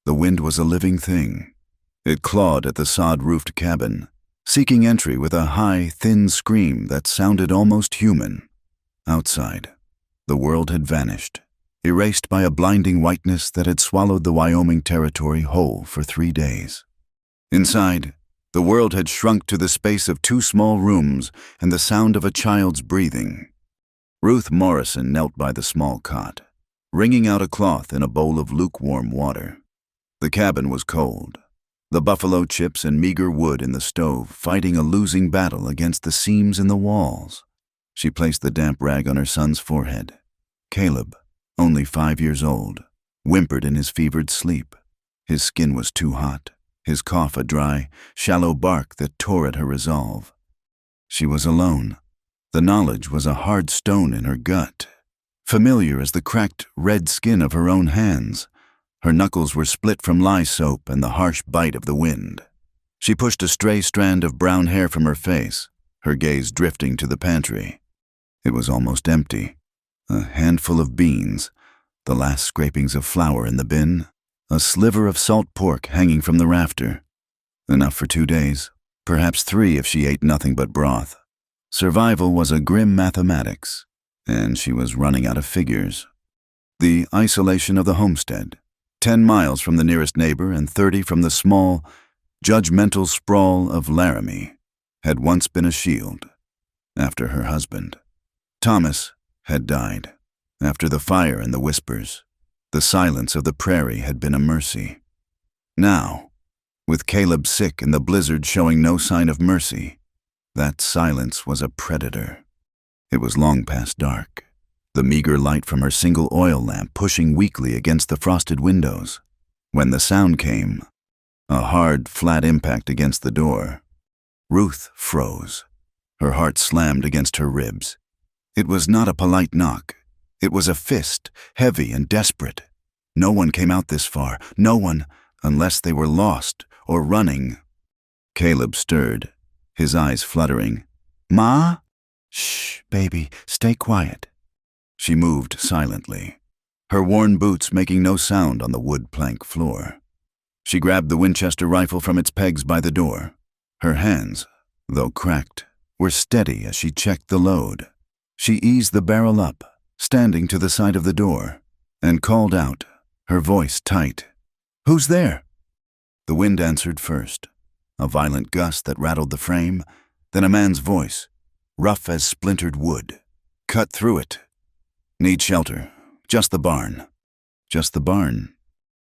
The wind was a living thing. It clawed at the sod-roofed cabin, seeking entry with a high, thin scream that sounded almost human. Outside, the world had vanished, erased by a blinding whiteness that had swallowed the Wyoming territory whole for 3 days. Inside, the world had shrunk to the space of 2 small rooms and the sound of a child's breathing. Ruth Morrison knelt by the small cot, wringing out a cloth in a bowl of lukewarm water. The cabin was cold, the buffalo chips and meager wood in the stove fighting a losing battle against the seams in the walls. She placed the damp rag on her son's forehead. Caleb, only 5 years old, whimpered in his fevered sleep. His skin was too hot, his cough a dry, shallow bark that tore at her resolve. She was alone. The knowledge was a hard stone in her gut, familiar as the cracked, red skin of her own hands. Her knuckles were split from lye soap and the harsh bite of the wind. She pushed a stray strand of brown hair from her face, her gaze drifting to the pantry. It was almost empty. A handful of beans, the last scrapings of flour in the bin, a sliver of salt pork hanging from the rafter. Enough for 2 days, perhaps 3 if she ate nothing but broth. Survival was a grim mathematics, and she was running out of figures. The isolation of the homestead, 10 miles from the nearest neighbor and 30 from the small, judgmental sprawl of Laramie, had once been a shield. After her husband, Thomas, had died. After the fire and the whispers, the silence of the prairie had been a mercy. Now, with Caleb sick and the blizzard showing no sign of mercy, that silence was a predator. It was long past dark, the meager light from her single oil lamp pushing weakly against the frosted windows, when the sound came, a hard, flat impact against the door. Ruth froze. Her heart slammed against her ribs. It was not a polite knock. It was a fist, heavy and desperate. No one came out this far, no one, unless they were lost or running. Caleb stirred, his eyes fluttering. "Ma?" "Shh, baby, stay quiet." She moved silently, her worn boots making no sound on the wood plank floor. She grabbed the Winchester rifle from its pegs by the door. Her hands, though cracked, were steady as she checked the load. She eased the barrel up, standing to the side of the door, and called out, her voice tight. "Who's there?" The wind answered first, a violent gust that rattled the frame, then a man's voice, rough as splintered wood, cut through it. "Need shelter. Just the barn." Just the barn.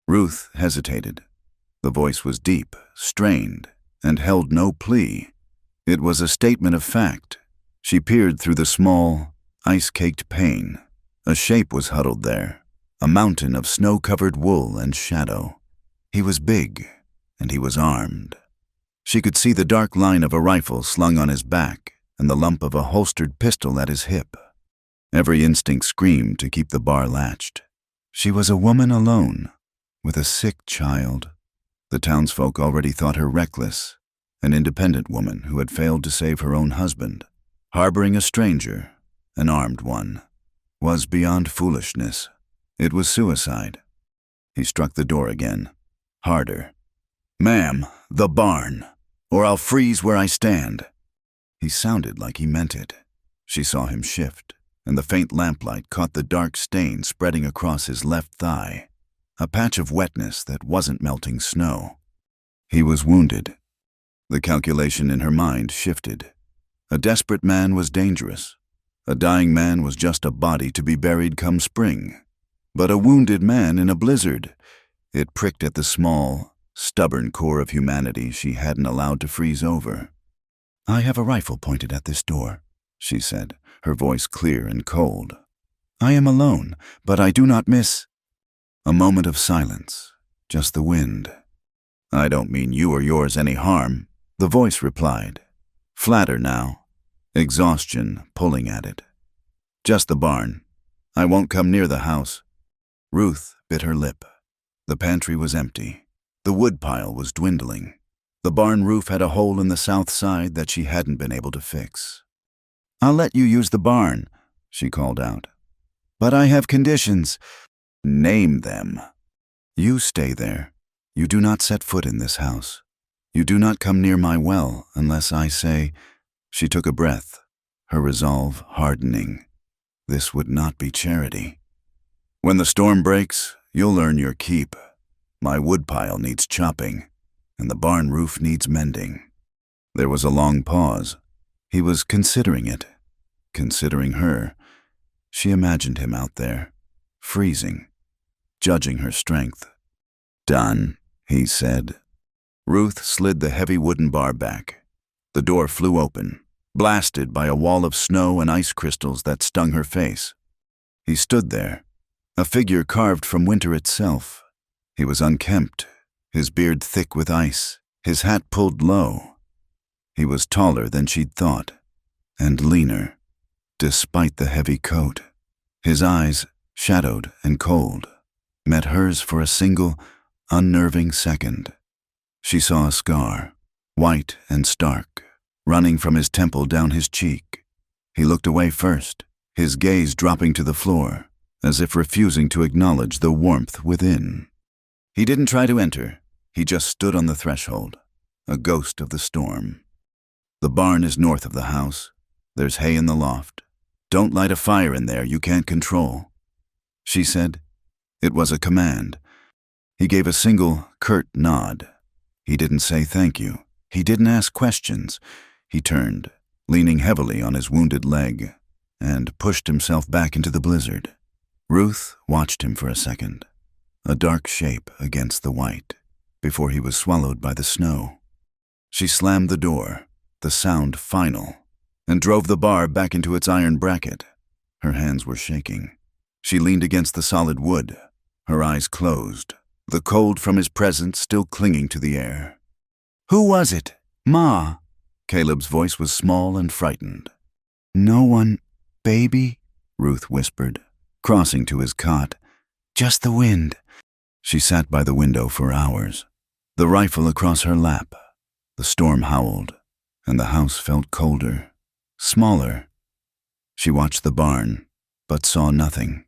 Ruth hesitated. The voice was deep, strained, and held no plea. It was a statement of fact. She peered through the small, ice-caked pane. A shape was huddled there, a mountain of snow-covered wool and shadow. He was big, and he was armed. She could see the dark line of a rifle slung on his back and the lump of a holstered pistol at his hip. Every instinct screamed to keep the bar latched. She was a woman alone, with a sick child. The townsfolk already thought her reckless, an independent woman who had failed to save her own husband. Harboring a stranger, an armed one, was beyond foolishness. It was suicide. He struck the door again, harder. "Ma'am, the barn, or I'll freeze where I stand." He sounded like he meant it. She saw him shift, and the faint lamplight caught the dark stain spreading across his left thigh, a patch of wetness that wasn't melting snow. He was wounded. The calculation in her mind shifted. A desperate man was dangerous. A dying man was just a body to be buried come spring. But a wounded man in a blizzard, it pricked at the small, stubborn core of humanity she hadn't allowed to freeze over. "I have a rifle pointed at this door," she said, her voice clear and cold. "I am alone, but I do not miss—" A moment of silence, just the wind. "I don't mean you or yours any harm," the voice replied, flatter now, exhaustion pulling at it. "Just the barn. I won't come near the house." Ruth bit her lip. The pantry was empty. The woodpile was dwindling. The barn roof had a hole in the south side that she hadn't been able to fix. "I'll let you use the barn," she called out. "But I have conditions." "Name them." "You stay there. "You do not set foot in this house. You do not come near my well unless I say—" She took a breath, her resolve hardening. This would not be charity. "When the storm breaks, you'll earn your keep. My woodpile needs chopping, and the barn roof needs mending." There was a long pause. He was considering it, considering her. She imagined him out there, freezing, judging her strength. "Done," he said. Ruth slid the heavy wooden bar back. The door flew open, blasted by a wall of snow and ice crystals that stung her face. He stood there, a figure carved from winter itself. He was unkempt, his beard thick with ice, his hat pulled low. He was taller than she'd thought, and leaner, despite the heavy coat. His eyes, shadowed and cold, met hers for a single, unnerving second. She saw a scar, white and stark, running from his temple down his cheek. He looked away first, his gaze dropping to the floor, as if refusing to acknowledge the warmth within. He didn't try to enter. He just stood on the threshold, a ghost of the storm. "The barn is north of the house. There's hay in the loft. Don't light a fire in there you can't control," she said. It was a command. He gave a single, curt nod. He didn't say thank you. He didn't ask questions. He turned, leaning heavily on his wounded leg, and pushed himself back into the blizzard. Ruth watched him for a second, a dark shape against the white, before he was swallowed by the snow. She slammed the door, the sound final, and drove the bar back into its iron bracket. Her hands were shaking. She leaned against the solid wood, her eyes closed, the cold from his presence still clinging to the air. "Who was it? Ma?" Caleb's voice was small and frightened. "No one, baby," Ruth whispered, crossing to his cot. "Just the wind." She sat by the window for hours, the rifle across her lap. The storm howled, and the house felt colder, smaller. She watched the barn, but saw nothing.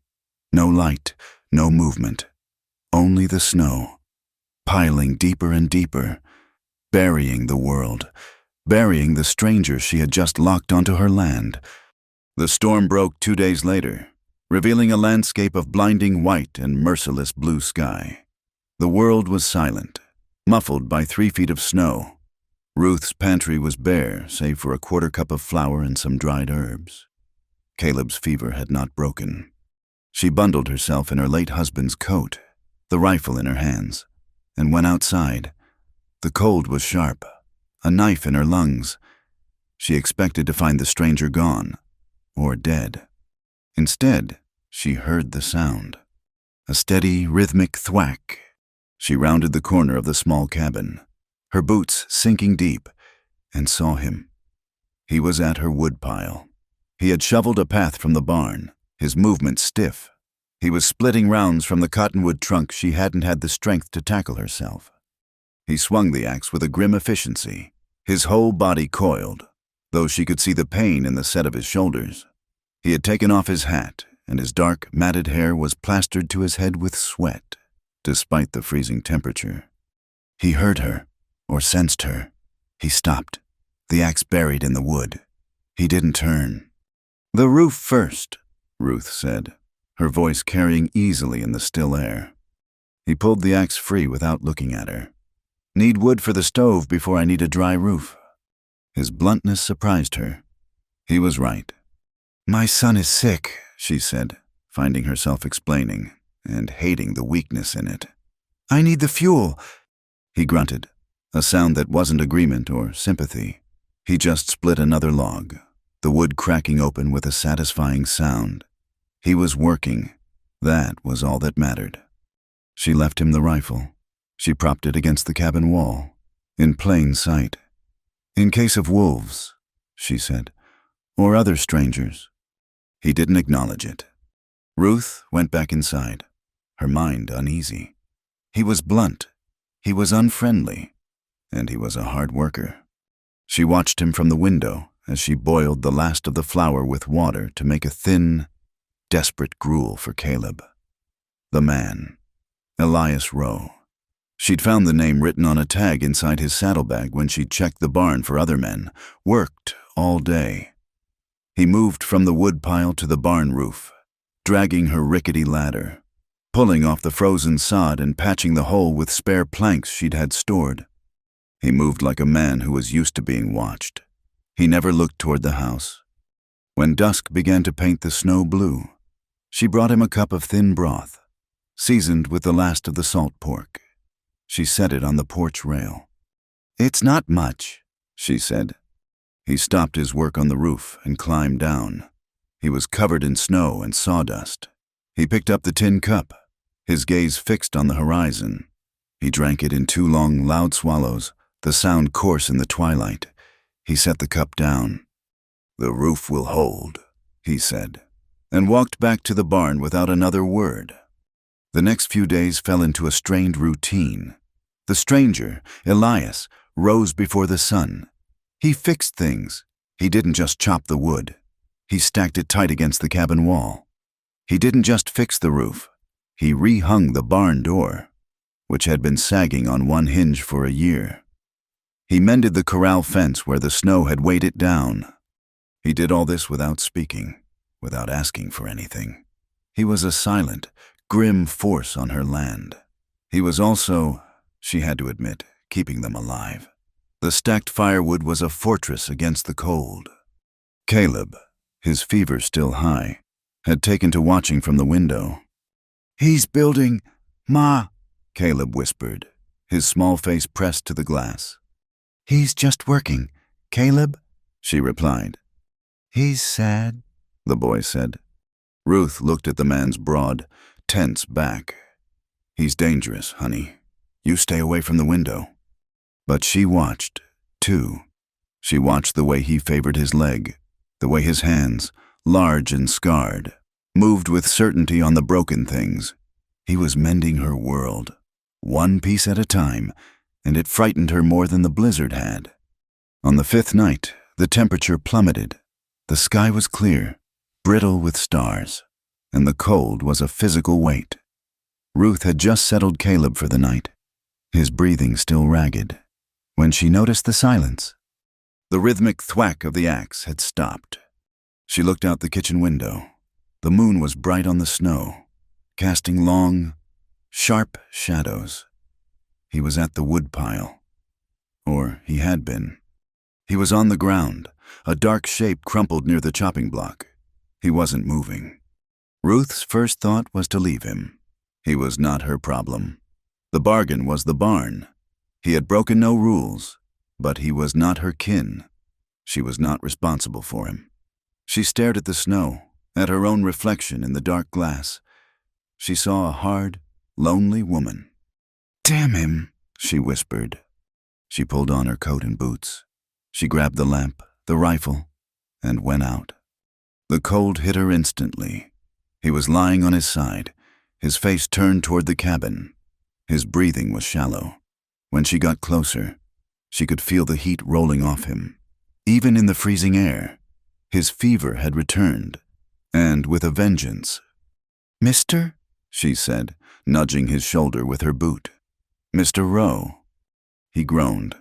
No light, no movement. Only the snow, piling deeper and deeper, burying the world, burying the stranger she had just locked onto her land. The storm broke 2 days later, revealing a landscape of blinding white and merciless blue sky. The world was silent, muffled by 3 feet of snow. Ruth's pantry was bare, save for a quarter cup of flour and some dried herbs. Caleb's fever had not broken. She bundled herself in her late husband's coat, the rifle in her hands, and went outside. The cold was sharp, a knife in her lungs. She expected to find the stranger gone, or dead. Instead, she heard the sound, a steady, rhythmic thwack. She rounded the corner of the small cabin, her boots sinking deep, and saw him. He was at her woodpile. He had shoveled a path from the barn, his movement stiff. He was splitting rounds from the cottonwood trunk she hadn't had the strength to tackle herself. He swung the axe with a grim efficiency, his whole body coiled, though she could see the pain in the set of his shoulders. He had taken off his hat, and his dark, matted hair was plastered to his head with sweat, despite the freezing temperature. He heard her, or sensed her. He stopped, the axe buried in the wood. He didn't turn. "The roof first," Ruth said, her voice carrying easily in the still air. He pulled the axe free without looking at her. "Need wood for the stove before I need a dry roof." His bluntness surprised her. He was right. "My son is sick," she said, finding herself explaining, and hating the weakness in it. "I need the fuel." He grunted, a sound that wasn't agreement or sympathy. He just split another log, the wood cracking open with a satisfying sound. He was working. That was all that mattered. She left him the rifle. She propped it against the cabin wall, in plain sight. "In case of wolves," she said, "or other strangers." He didn't acknowledge it. Ruth went back inside, her mind uneasy. He was blunt. He was unfriendly. And he was a hard worker. She watched him from the window as she boiled the last of the flour with water to make a thin, desperate gruel for Caleb. The man, Elias Rowe, She'd found the name written on a tag inside his saddlebag when she'd checked the barn for other men, worked all day. He moved from the woodpile to the barn roof, dragging her rickety ladder, pulling off the frozen sod and patching the hole with spare planks she'd had stored. He moved like a man who was used to being watched. He never looked toward the house. When dusk began to paint the snow blue, she brought him a cup of thin broth, seasoned with the last of the salt pork. She set it on the porch rail. "It's not much," she said. He stopped his work on the roof and climbed down. He was covered in snow and sawdust. He picked up the tin cup, his gaze fixed on the horizon. He drank it in 2 long, loud swallows, the sound coarse in the twilight. He set the cup down. "The roof will hold," he said, and walked back to the barn without another word. The next few days fell into a strained routine. The stranger, Elias, rose before the sun. He fixed things. He didn't just chop the wood. He stacked it tight against the cabin wall. He didn't just fix the roof. He rehung the barn door, which had been sagging on one hinge for a year. He mended the corral fence where the snow had weighed it down. He did all this without speaking, without asking for anything. He was a silent, grim force on her land. He was also, she had to admit, keeping them alive. The stacked firewood was a fortress against the cold. Caleb, his fever still high, had taken to watching from the window. "He's building, Ma," Caleb whispered, his small face pressed to the glass. "He's just working, Caleb," she replied. "He's sad," the boy said. Ruth looked at the man's broad, tense back. "He's dangerous, honey. You stay away from the window." But she watched, too. She watched the way he favored his leg, the way his hands, large and scarred, moved with certainty on the broken things. He was mending her world, one piece at a time, and it frightened her more than the blizzard had. On the 5th night, the temperature plummeted. The sky was clear, brittle with stars, and the cold was a physical weight. Ruth had just settled Caleb for the night, his breathing still ragged, when she noticed the silence. The rhythmic thwack of the axe had stopped. She looked out the kitchen window. The moon was bright on the snow, casting long, sharp shadows. He was at the woodpile. Or he had been. He was on the ground, a dark shape crumpled near the chopping block. He wasn't moving. Ruth's first thought was to leave him. He was not her problem. The bargain was the barn. He had broken no rules, but he was not her kin. She was not responsible for him. She stared at the snow, at her own reflection in the dark glass. She saw a hard, lonely woman. "Damn him," she whispered. She pulled on her coat and boots. She grabbed the lamp, the rifle, and went out. The cold hit her instantly. He was lying on his side, his face turned toward the cabin. His breathing was shallow. When she got closer, she could feel the heat rolling off him. Even in the freezing air, his fever had returned, and with a vengeance. "Mister?" she said, nudging his shoulder with her boot. "Mr. Rowe." He groaned,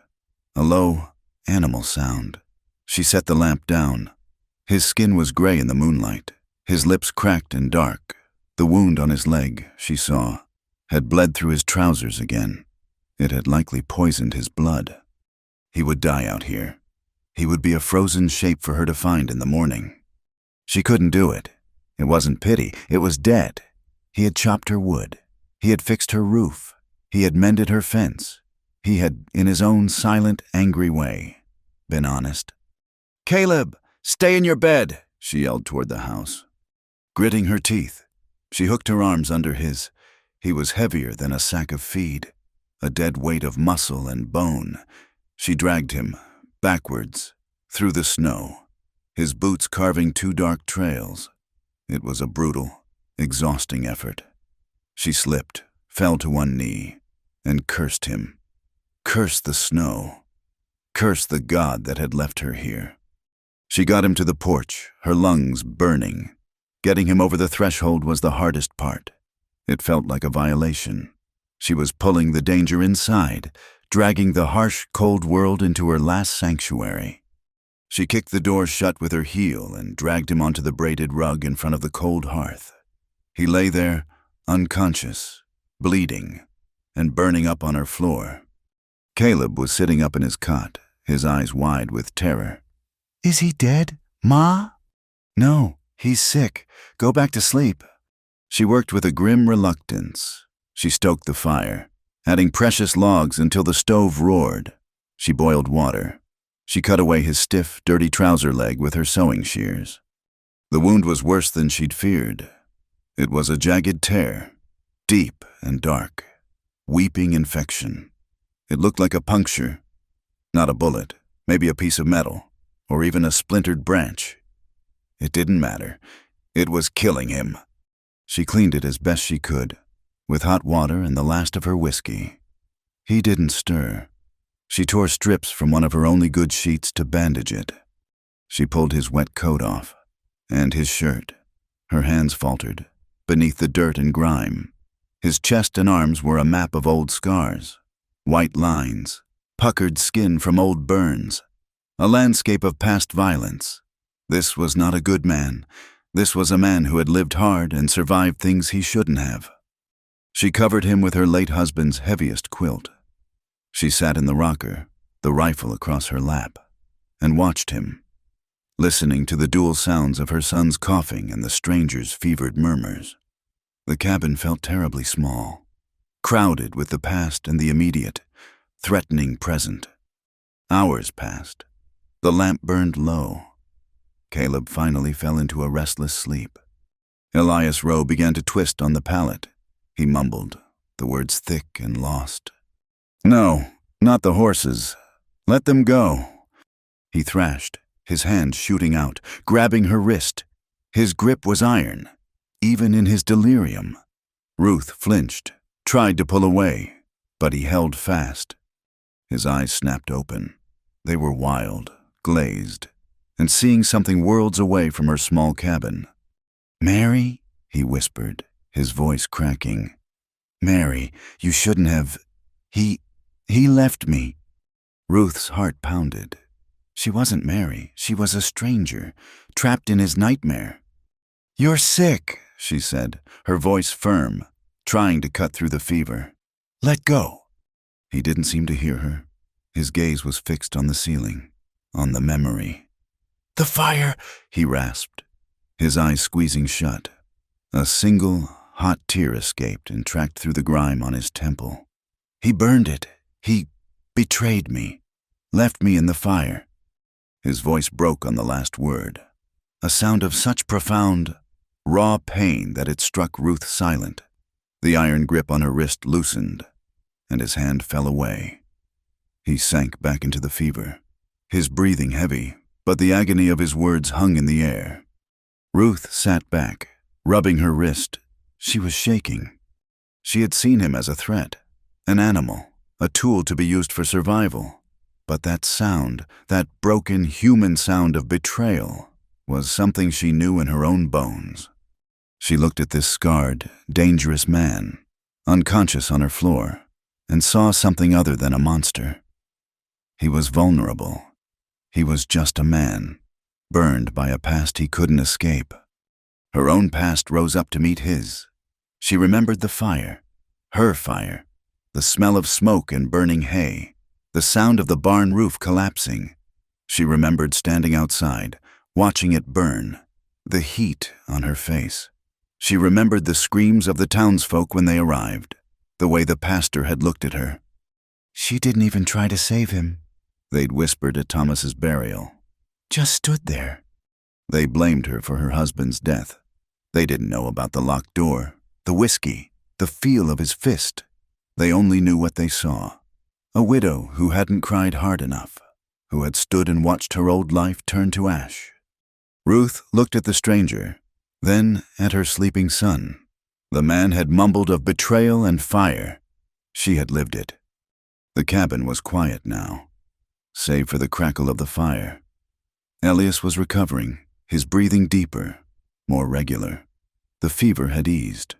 a low, animal sound. She set the lamp down. His skin was gray in the moonlight, his lips cracked and dark. The wound on his leg, she saw, had bled through his trousers again. It had likely poisoned his blood. He would die out here. He would be a frozen shape for her to find in the morning. She couldn't do it. It wasn't pity, it was dead. He had chopped her wood. He had fixed her roof. He had mended her fence. He had, in his own silent, angry way, been honest. "Caleb, stay in your bed," she yelled toward the house. Gritting her teeth, she hooked her arms under his. He was heavier than a sack of feed, a dead weight of muscle and bone. She dragged him, backwards, through the snow, his boots carving 2 dark trails. It was a brutal, exhausting effort. She slipped, fell to one knee, and cursed him. Cursed the snow. Cursed the God that had left her here. She got him to the porch, her lungs burning. Getting him over the threshold was the hardest part. It felt like a violation. She was pulling the danger inside, dragging the harsh, cold world into her last sanctuary. She kicked the door shut with her heel and dragged him onto the braided rug in front of the cold hearth. He lay there, unconscious, bleeding, and burning up on her floor. Caleb was sitting up in his cot, his eyes wide with terror. "Is he dead, Ma?" "No, he's sick. Go back to sleep." She worked with a grim reluctance. She stoked the fire, adding precious logs until the stove roared. She boiled water. She cut away his stiff, dirty trouser leg with her sewing shears. The wound was worse than she'd feared. It was a jagged tear, deep and dark, weeping infection. It looked like a puncture, not a bullet, maybe a piece of metal, or even a splintered branch. It didn't matter. It was killing him. She cleaned it as best she could, with hot water and the last of her whiskey. He didn't stir. She tore strips from one of her only good sheets to bandage it. She pulled his wet coat off, and his shirt. Her hands faltered, beneath the dirt and grime. His chest and arms were a map of old scars, white lines, puckered skin from old burns, a landscape of past violence. This was not a good man. This was a man who had lived hard and survived things he shouldn't have. She covered him with her late husband's heaviest quilt. She sat in the rocker, the rifle across her lap, and watched him, listening to the dual sounds of her son's coughing and the stranger's fevered murmurs. The cabin felt terribly small, crowded with the past and the immediate, threatening present. Hours passed. The lamp burned low. Caleb finally fell into a restless sleep. Elias Rowe began to twist on the pallet. He mumbled, the words thick and lost. "No, not the horses. Let them go." He thrashed, his hand shooting out, grabbing her wrist. His grip was iron, even in his delirium. Ruth flinched, tried to pull away, but he held fast. His eyes snapped open. They were wild, glazed, and seeing something worlds away from her small cabin. "Mary," he whispered, his voice cracking. "Mary, you shouldn't have... He left me." Ruth's heart pounded. She wasn't Mary. She was a stranger, trapped in his nightmare. "You're sick," she said, her voice firm, trying to cut through the fever. "Let go." He didn't seem to hear her. His gaze was fixed on the ceiling, on the memory. "The fire," he rasped, his eyes squeezing shut. A single, hot tear escaped and tracked through the grime on his temple. "He burned it. He betrayed me, left me in the fire." His voice broke on the last word, a sound of such profound, raw pain that it struck Ruth silent. The iron grip on her wrist loosened, and his hand fell away. He sank back into the fever, his breathing heavy, but the agony of his words hung in the air. Ruth sat back, rubbing her wrist. She was shaking. She had seen him as a threat, an animal, a tool to be used for survival. But that sound, that broken human sound of betrayal, was something she knew in her own bones. She looked at this scarred, dangerous man, unconscious on her floor, and saw something other than a monster. He was vulnerable. He was just a man, burned by a past he couldn't escape. Her own past rose up to meet his. She remembered the fire, her fire, the smell of smoke and burning hay, the sound of the barn roof collapsing. She remembered standing outside, watching it burn, the heat on her face. She remembered the screams of the townsfolk when they arrived, the way the pastor had looked at her. "She didn't even try to save him," they'd whispered at Thomas's burial. "Just stood there." They blamed her for her husband's death. They didn't know about the locked door, the whiskey, the feel of his fist. They only knew what they saw. A widow who hadn't cried hard enough, who had stood and watched her old life turn to ash. Ruth looked at the stranger, then at her sleeping son. The man had mumbled of betrayal and fire. She had lived it. The cabin was quiet now, save for the crackle of the fire. Elias was recovering, his breathing deeper, more regular. The fever had eased,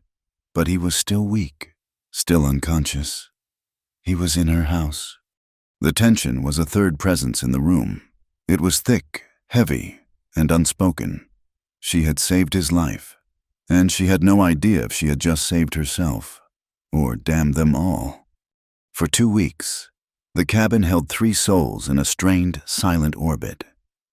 but he was still weak, still unconscious. He was in her house. The tension was a third presence in the room. It was thick, heavy, and unspoken. She had saved his life, and she had no idea if she had just saved herself, or damned them all. For 2 weeks, the cabin held 3 souls in a strained, silent orbit.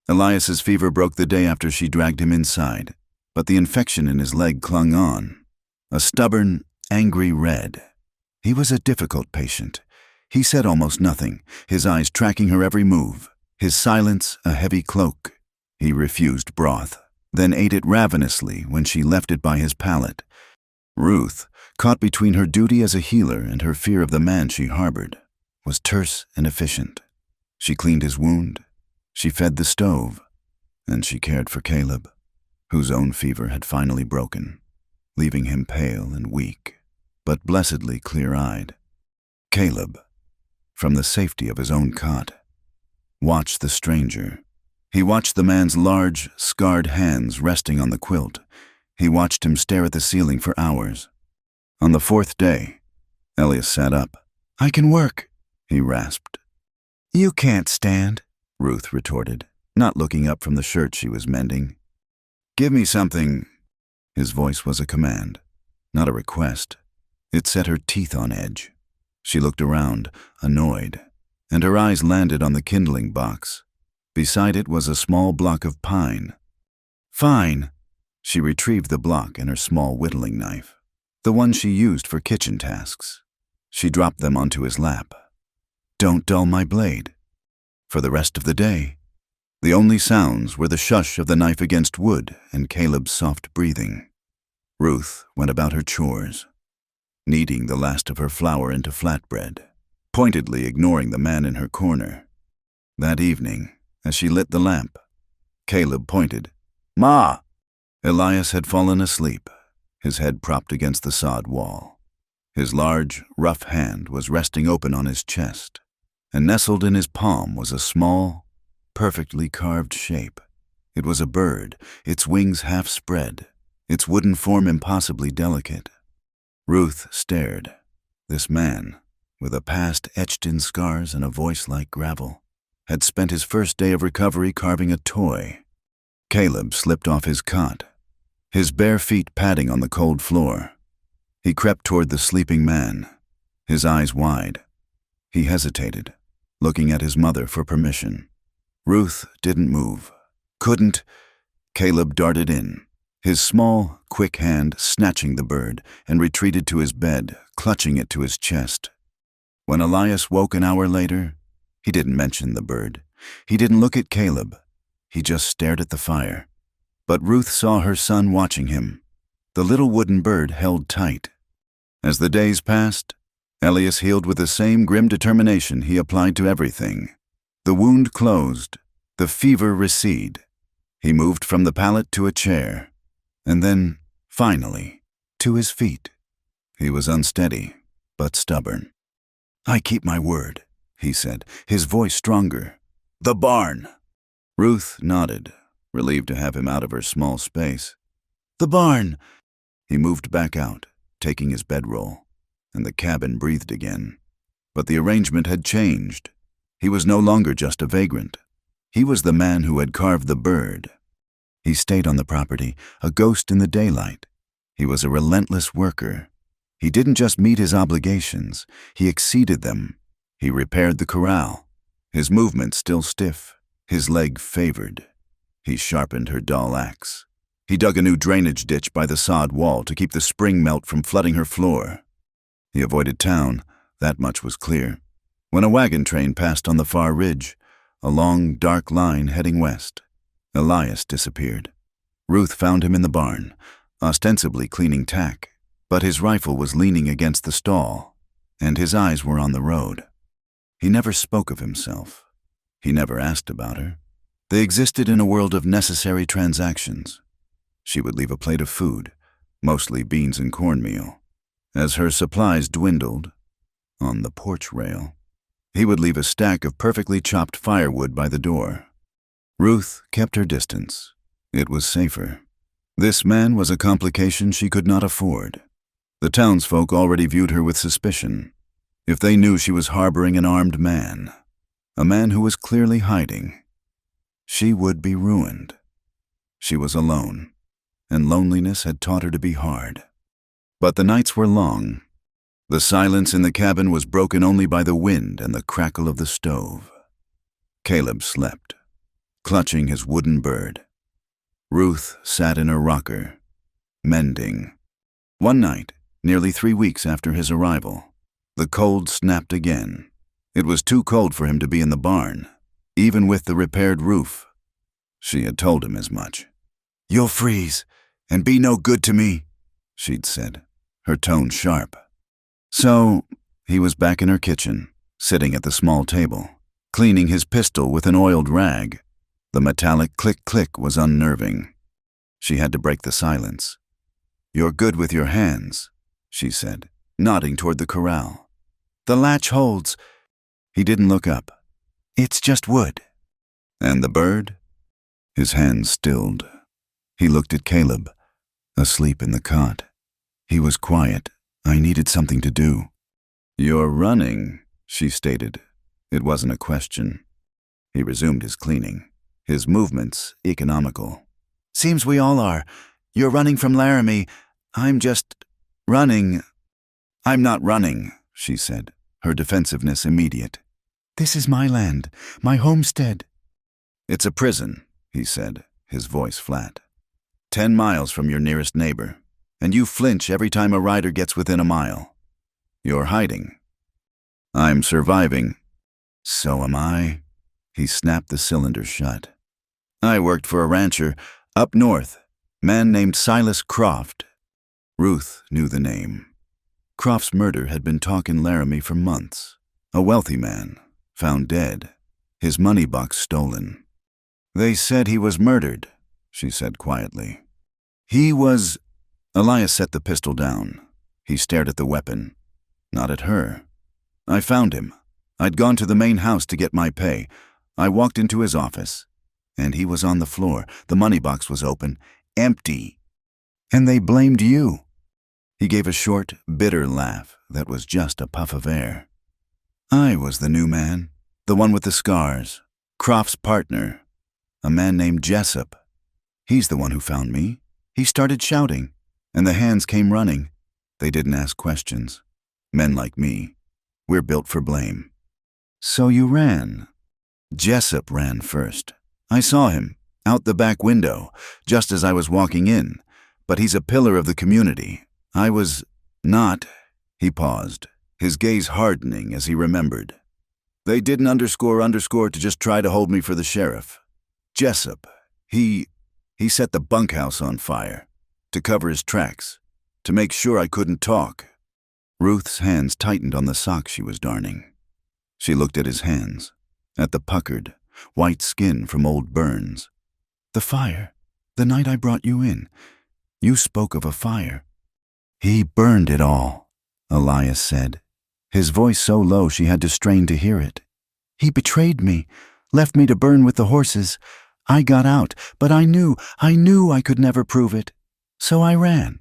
Elias's fever broke the day after she dragged him inside, but the infection in his leg clung on, a stubborn, angry red. He was a difficult patient. He said almost nothing, his eyes tracking her every move, his silence a heavy cloak. He refused broth, then ate it ravenously when she left it by his palate. Ruth, caught between her duty as a healer and her fear of the man she harbored, was terse and efficient. She cleaned his wound, she fed the stove, and she cared for Caleb, whose own fever had finally broken, leaving him pale and weak, but blessedly clear-eyed. Caleb, from the safety of his own cot, watched the stranger. He watched the man's large, scarred hands resting on the quilt. He watched him stare at the ceiling for hours. On the 4th day, Elias sat up. "I can work," he rasped. "You can't stand," Ruth retorted, not looking up from the shirt she was mending. "Give me something." His voice was a command, not a request. It set her teeth on edge. She looked around, annoyed, and her eyes landed on the kindling box. Beside it was a small block of pine. "Fine." She retrieved the block and her small whittling knife, the one she used for kitchen tasks. She dropped them onto his lap. "Don't dull my blade." For the rest of the day, the only sounds were the shush of the knife against wood and Caleb's soft breathing. Ruth went about her chores, kneading the last of her flour into flatbread, pointedly ignoring the man in her corner. That evening, as she lit the lamp, Caleb pointed. "Ma!" Elias had fallen asleep, his head propped against the sod wall. His large, rough hand was resting open on his chest, and nestled in his palm was a small, perfectly carved shape. It was a bird, its wings half spread, its wooden form impossibly delicate. Ruth stared. This man, with a past etched in scars and a voice like gravel, had spent his first day of recovery carving a toy. Caleb slipped off his cot, his bare feet padding on the cold floor. He crept toward the sleeping man, his eyes wide. He hesitated, looking at his mother for permission. Ruth didn't move. Couldn't. Caleb darted in, his small, quick hand snatching the bird, and retreated to his bed, clutching it to his chest. When Elias woke an hour later, he didn't mention the bird. He didn't look at Caleb. He just stared at the fire. But Ruth saw her son watching him. The little wooden bird held tight. As the days passed, Elias healed with the same grim determination he applied to everything. The wound closed, the fever receded. He moved from the pallet to a chair, and then, finally, to his feet. He was unsteady, but stubborn. "I keep my word," he said, his voice stronger. "The barn." Ruth nodded, relieved to have him out of her small space. "The barn." He moved back out, taking his bedroll, and the cabin breathed again. But the arrangement had changed. He was no longer just a vagrant. He was the man who had carved the bird. He stayed on the property, a ghost in the daylight. He was a relentless worker. He didn't just meet his obligations, he exceeded them. He repaired the corral, his movement still stiff, his leg favored. He sharpened her dull axe. He dug a new drainage ditch by the sod wall to keep the spring melt from flooding her floor. He avoided town, that much was clear. When a wagon train passed on the far ridge, a long, dark line heading west, Elias disappeared. Ruth found him in the barn, ostensibly cleaning tack, but his rifle was leaning against the stall, and his eyes were on the road. He never spoke of himself. He never asked about her. They existed in a world of necessary transactions. She would leave a plate of food, mostly beans and cornmeal. As her supplies dwindled, on the porch rail, he would leave a stack of perfectly chopped firewood by the door. Ruth kept her distance. It was safer. This man was a complication she could not afford. The townsfolk already viewed her with suspicion. If they knew she was harboring an armed man, a man who was clearly hiding, she would be ruined. She was alone, and loneliness had taught her to be hard. But the nights were long. The silence in the cabin was broken only by the wind and the crackle of the stove. Caleb slept, clutching his wooden bird. Ruth sat in her rocker, mending. One night, nearly 3 weeks after his arrival, the cold snapped again. It was too cold for him to be in the barn, even with the repaired roof. She had told him as much. "You'll freeze, and be no good to me," she'd said, her tone sharp. So, he was back in her kitchen, sitting at the small table, cleaning his pistol with an oiled rag. The metallic click-click was unnerving. She had to break the silence. "You're good with your hands," she said, nodding toward the corral. "The latch holds." He didn't look up. "It's just wood." "And the bird?" His hands stilled. He looked at Caleb, asleep in the cot. He was quiet. I needed something to do. "You're running," she stated. It wasn't a question. He resumed his cleaning, his movements economical. "Seems we all are. You're running from Laramie. I'm just running." "I'm not running," she said, her defensiveness immediate. "This is my land, my homestead." "It's a prison," he said, his voice flat. 10 miles from your nearest neighbor, and you flinch every time a rider gets within a mile. You're hiding. I'm surviving. So am I. He snapped the cylinder shut. I worked for a rancher up north, man named Silas Croft. Ruth knew the name. Croft's murder had been talk in Laramie for months. A wealthy man, found dead, his money box stolen. "They said he was murdered," she said quietly. "He was—" Elias set the pistol down. He stared at the weapon, not at her. "I found him. I'd gone to the main house to get my pay. I walked into his office, and he was on the floor. The money box was open, empty. And they blamed you." He gave a short, bitter laugh that was just a puff of air. "I was the new man, the one with the scars, Croft's partner, a man named Jessup. He's the one who found me. He started shouting, and the hands came running. They didn't ask questions. Men like me, we're built for blame." "So you ran?" "Jessup ran first. I saw him, out the back window, just as I was walking in, but he's a pillar of the community. I was not—" He paused, his gaze hardening as he remembered. "They didn't underscore to just try to hold me for the sheriff. Jessup, he set the bunkhouse on fire, to cover his tracks, to make sure I couldn't talk." Ruth's hands tightened on the socks she was darning. She looked at his hands, at the puckered, white skin from old burns. "The fire, the night I brought you in. You spoke of a fire." "He burned it all," Elias said, his voice so low she had to strain to hear it. "He betrayed me, left me to burn with the horses. I got out, but I knew I could never prove it. So I ran."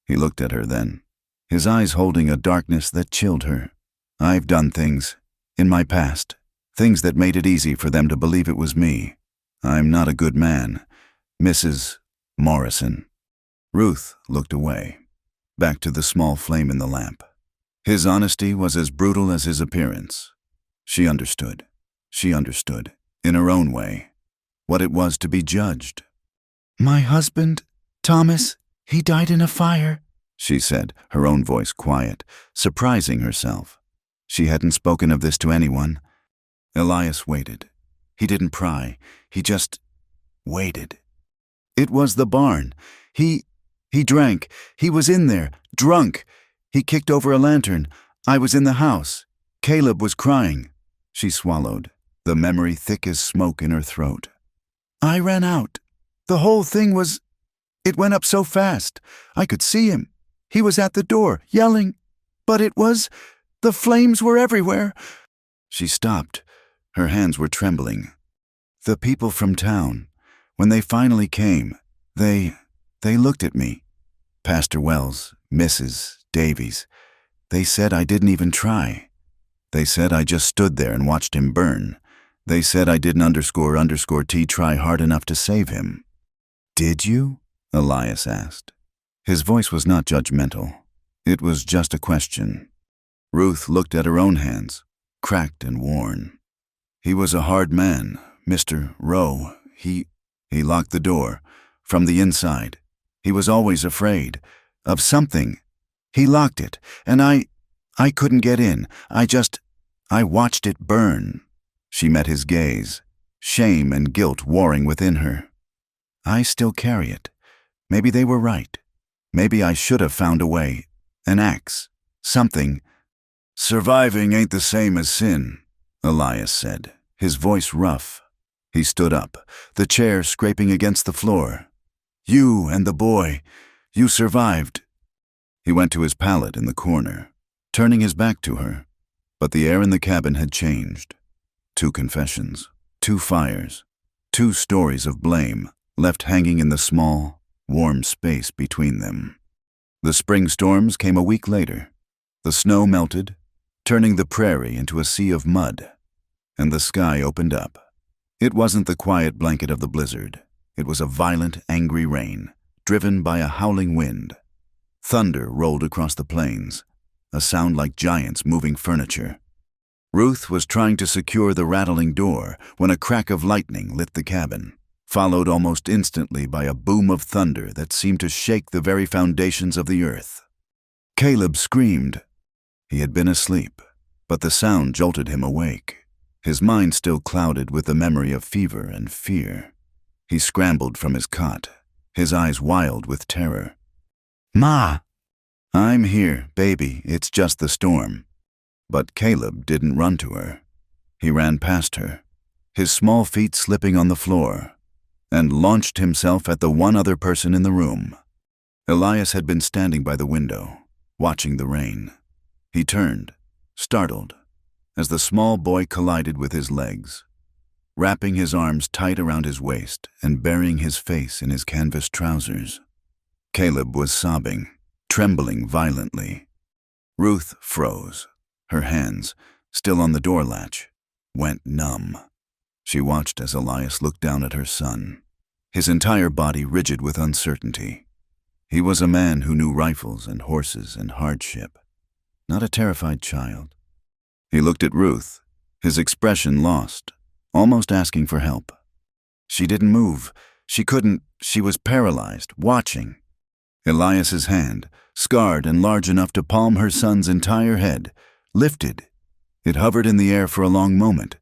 He looked at her then, his eyes holding a darkness that chilled her. "I've done things, in my past, things that made it easy for them to believe it was me. I'm not a good man, Mrs. Morrison." Ruth looked away, back to the small flame in the lamp. His honesty was as brutal as his appearance. She understood, in her own way, what it was to be judged. "My husband, Thomas, he died in a fire," she said, her own voice quiet, surprising herself. She hadn't spoken of this to anyone. Elias waited. He didn't pry. He just waited. "It was the barn. He drank. He was in there, drunk. He kicked over a lantern. I was in the house. Caleb was crying." She swallowed, the memory thick as smoke in her throat. "I ran out. The whole thing was... It went up so fast. I could see him. He was at the door, yelling. But it was... The flames were everywhere." She stopped. Her hands were trembling. "The people from town, when they finally came, they looked at me. Pastor Wells, Mrs., Davies. They said I didn't even try. They said I just stood there and watched him burn. They said I didn't __T try hard enough to save him. Did you? Elias asked. His voice was not judgmental. It was just a question. Ruth looked at her own hands, cracked and worn. He was a hard man, Mr. Rowe. He locked the door from the inside. He was always afraid of something. He locked it, and I couldn't get in. I watched it burn. She met his gaze, shame and guilt warring within her. I still carry it. Maybe they were right. Maybe I should have found a way, an axe, something. Surviving ain't the same as sin, Elias said, his voice rough. He stood up, the chair scraping against the floor. You and the boy, you survived. He went to his pallet in the corner, turning his back to her, but the air in the cabin had changed. 2 confessions, 2 fires, 2 stories of blame left hanging in the small, warm space between them. The spring storms came a week later. The snow melted, turning the prairie into a sea of mud, and the sky opened up. It wasn't the quiet blanket of the blizzard. It was a violent, angry rain, driven by a howling wind. Thunder rolled across the plains, a sound like giants moving furniture. Ruth was trying to secure the rattling door when a crack of lightning lit the cabin, followed almost instantly by a boom of thunder that seemed to shake the very foundations of the earth. Caleb screamed. He had been asleep, but the sound jolted him awake, his mind still clouded with the memory of fever and fear. He scrambled from his cot, his eyes wild with terror. Ma! I'm here, baby, it's just the storm. But Caleb didn't run to her. He ran past her, his small feet slipping on the floor, and launched himself at the one other person in the room. Elias had been standing by the window, watching the rain. He turned, startled, as the small boy collided with his legs, wrapping his arms tight around his waist and burying his face in his canvas trousers. Caleb was sobbing, trembling violently. Ruth froze. Her hands, still on the door latch, went numb. She watched as Elias looked down at her son, his entire body rigid with uncertainty. He was a man who knew rifles and horses and hardship, not a terrified child. He looked at Ruth, his expression lost, almost asking for help. She didn't move. She couldn't. She was paralyzed, watching. Elias's hand, scarred and large enough to palm her son's entire head, lifted. It hovered in the air for a long moment,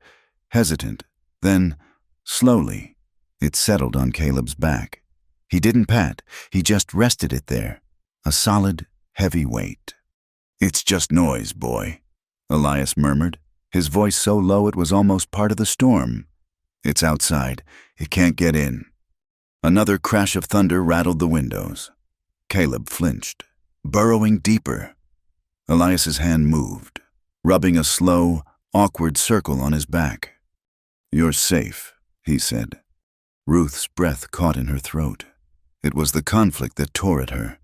hesitant. Then, slowly, it settled on Caleb's back. He didn't pat, he just rested it there, a solid, heavy weight. It's just noise, boy, Elias murmured, his voice so low it was almost part of the storm. It's outside, it can't get in. Another crash of thunder rattled the windows. Caleb flinched, burrowing deeper. Elias's hand moved, rubbing a slow, awkward circle on his back. You're safe, he said. Ruth's breath caught in her throat. It was the conflict that tore at her.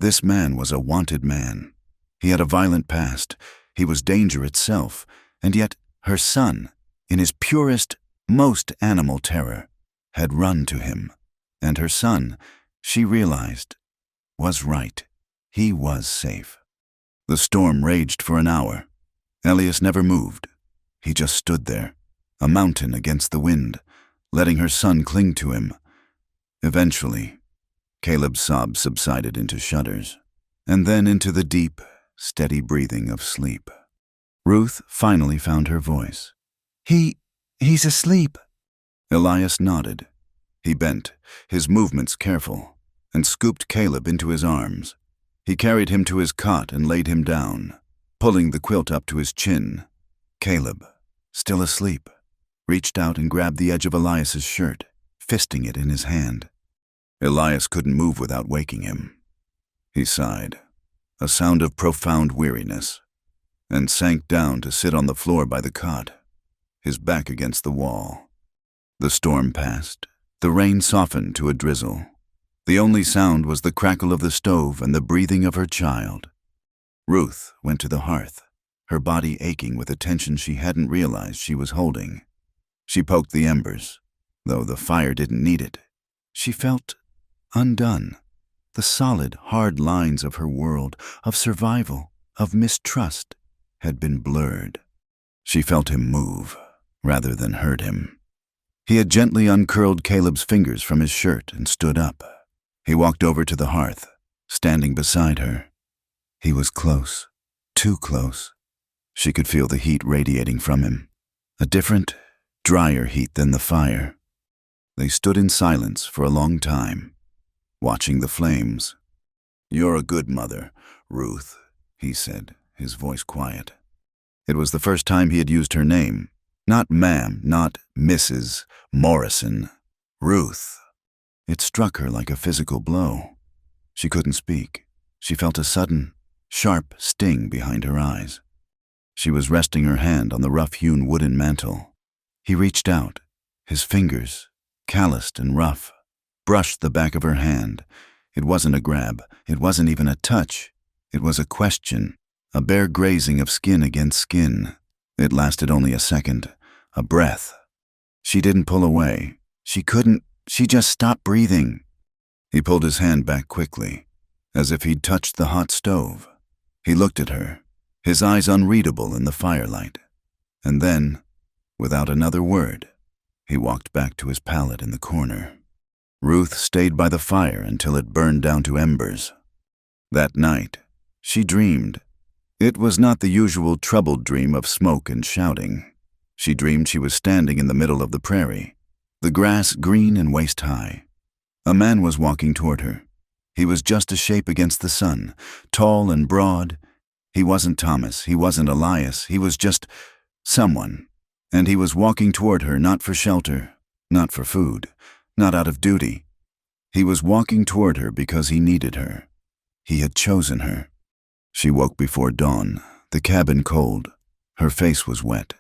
This man was a wanted man. He had a violent past. He was danger itself. And yet her son, in his purest, most animal terror, had run to him. And her son, she realized, was right. He was safe. The storm raged for an hour. Elias never moved. He just stood there, a mountain against the wind, letting her son cling to him. Eventually, Caleb's sobs subsided into shudders, and then into the deep, steady breathing of sleep. Ruth finally found her voice. He's asleep. Elias nodded. He bent, his movements careful, and scooped Caleb into his arms. He carried him to his cot and laid him down, pulling the quilt up to his chin. Caleb, still asleep, reached out and grabbed the edge of Elias's shirt, fisting it in his hand. Elias couldn't move without waking him. He sighed, a sound of profound weariness, and sank down to sit on the floor by the cot, his back against the wall. The storm passed. The rain softened to a drizzle. The only sound was the crackle of the stove and the breathing of her child. Ruth went to the hearth, her body aching with a tension she hadn't realized she was holding. She poked the embers, though the fire didn't need it. She felt undone. The solid, hard lines of her world, of survival, of mistrust, had been blurred. She felt him move, rather than hurt him. He had gently uncurled Caleb's fingers from his shirt and stood up. He walked over to the hearth, standing beside her. He was close, too close. She could feel the heat radiating from him, a different, drier heat than the fire. They stood in silence for a long time, watching the flames. "You're a good mother, Ruth," he said, his voice quiet. It was the first time he had used her name. Not ma'am, not Mrs. Morrison. Ruth. It struck her like a physical blow. She couldn't speak. She felt a sudden, sharp sting behind her eyes. She was resting her hand on the rough-hewn wooden mantel. He reached out. His fingers, calloused and rough, brushed the back of her hand. It wasn't a grab. It wasn't even a touch. It was a question, a bare grazing of skin against skin. It lasted only a second, a breath. She didn't pull away. She couldn't. She just stopped breathing. He pulled his hand back quickly, as if he'd touched the hot stove. He looked at her, his eyes unreadable in the firelight. And then, without another word, he walked back to his pallet in the corner. Ruth stayed by the fire until it burned down to embers. That night, she dreamed. It was not the usual troubled dream of smoke and shouting. She dreamed she was standing in the middle of the prairie, the grass green and waist-high. A man was walking toward her. He was just a shape against the sun, tall and broad. He wasn't Thomas, he wasn't Elias, he was just someone. And he was walking toward her not for shelter, not for food, not out of duty. He was walking toward her because he needed her. He had chosen her. She woke before dawn, the cabin cold. Her face was wet.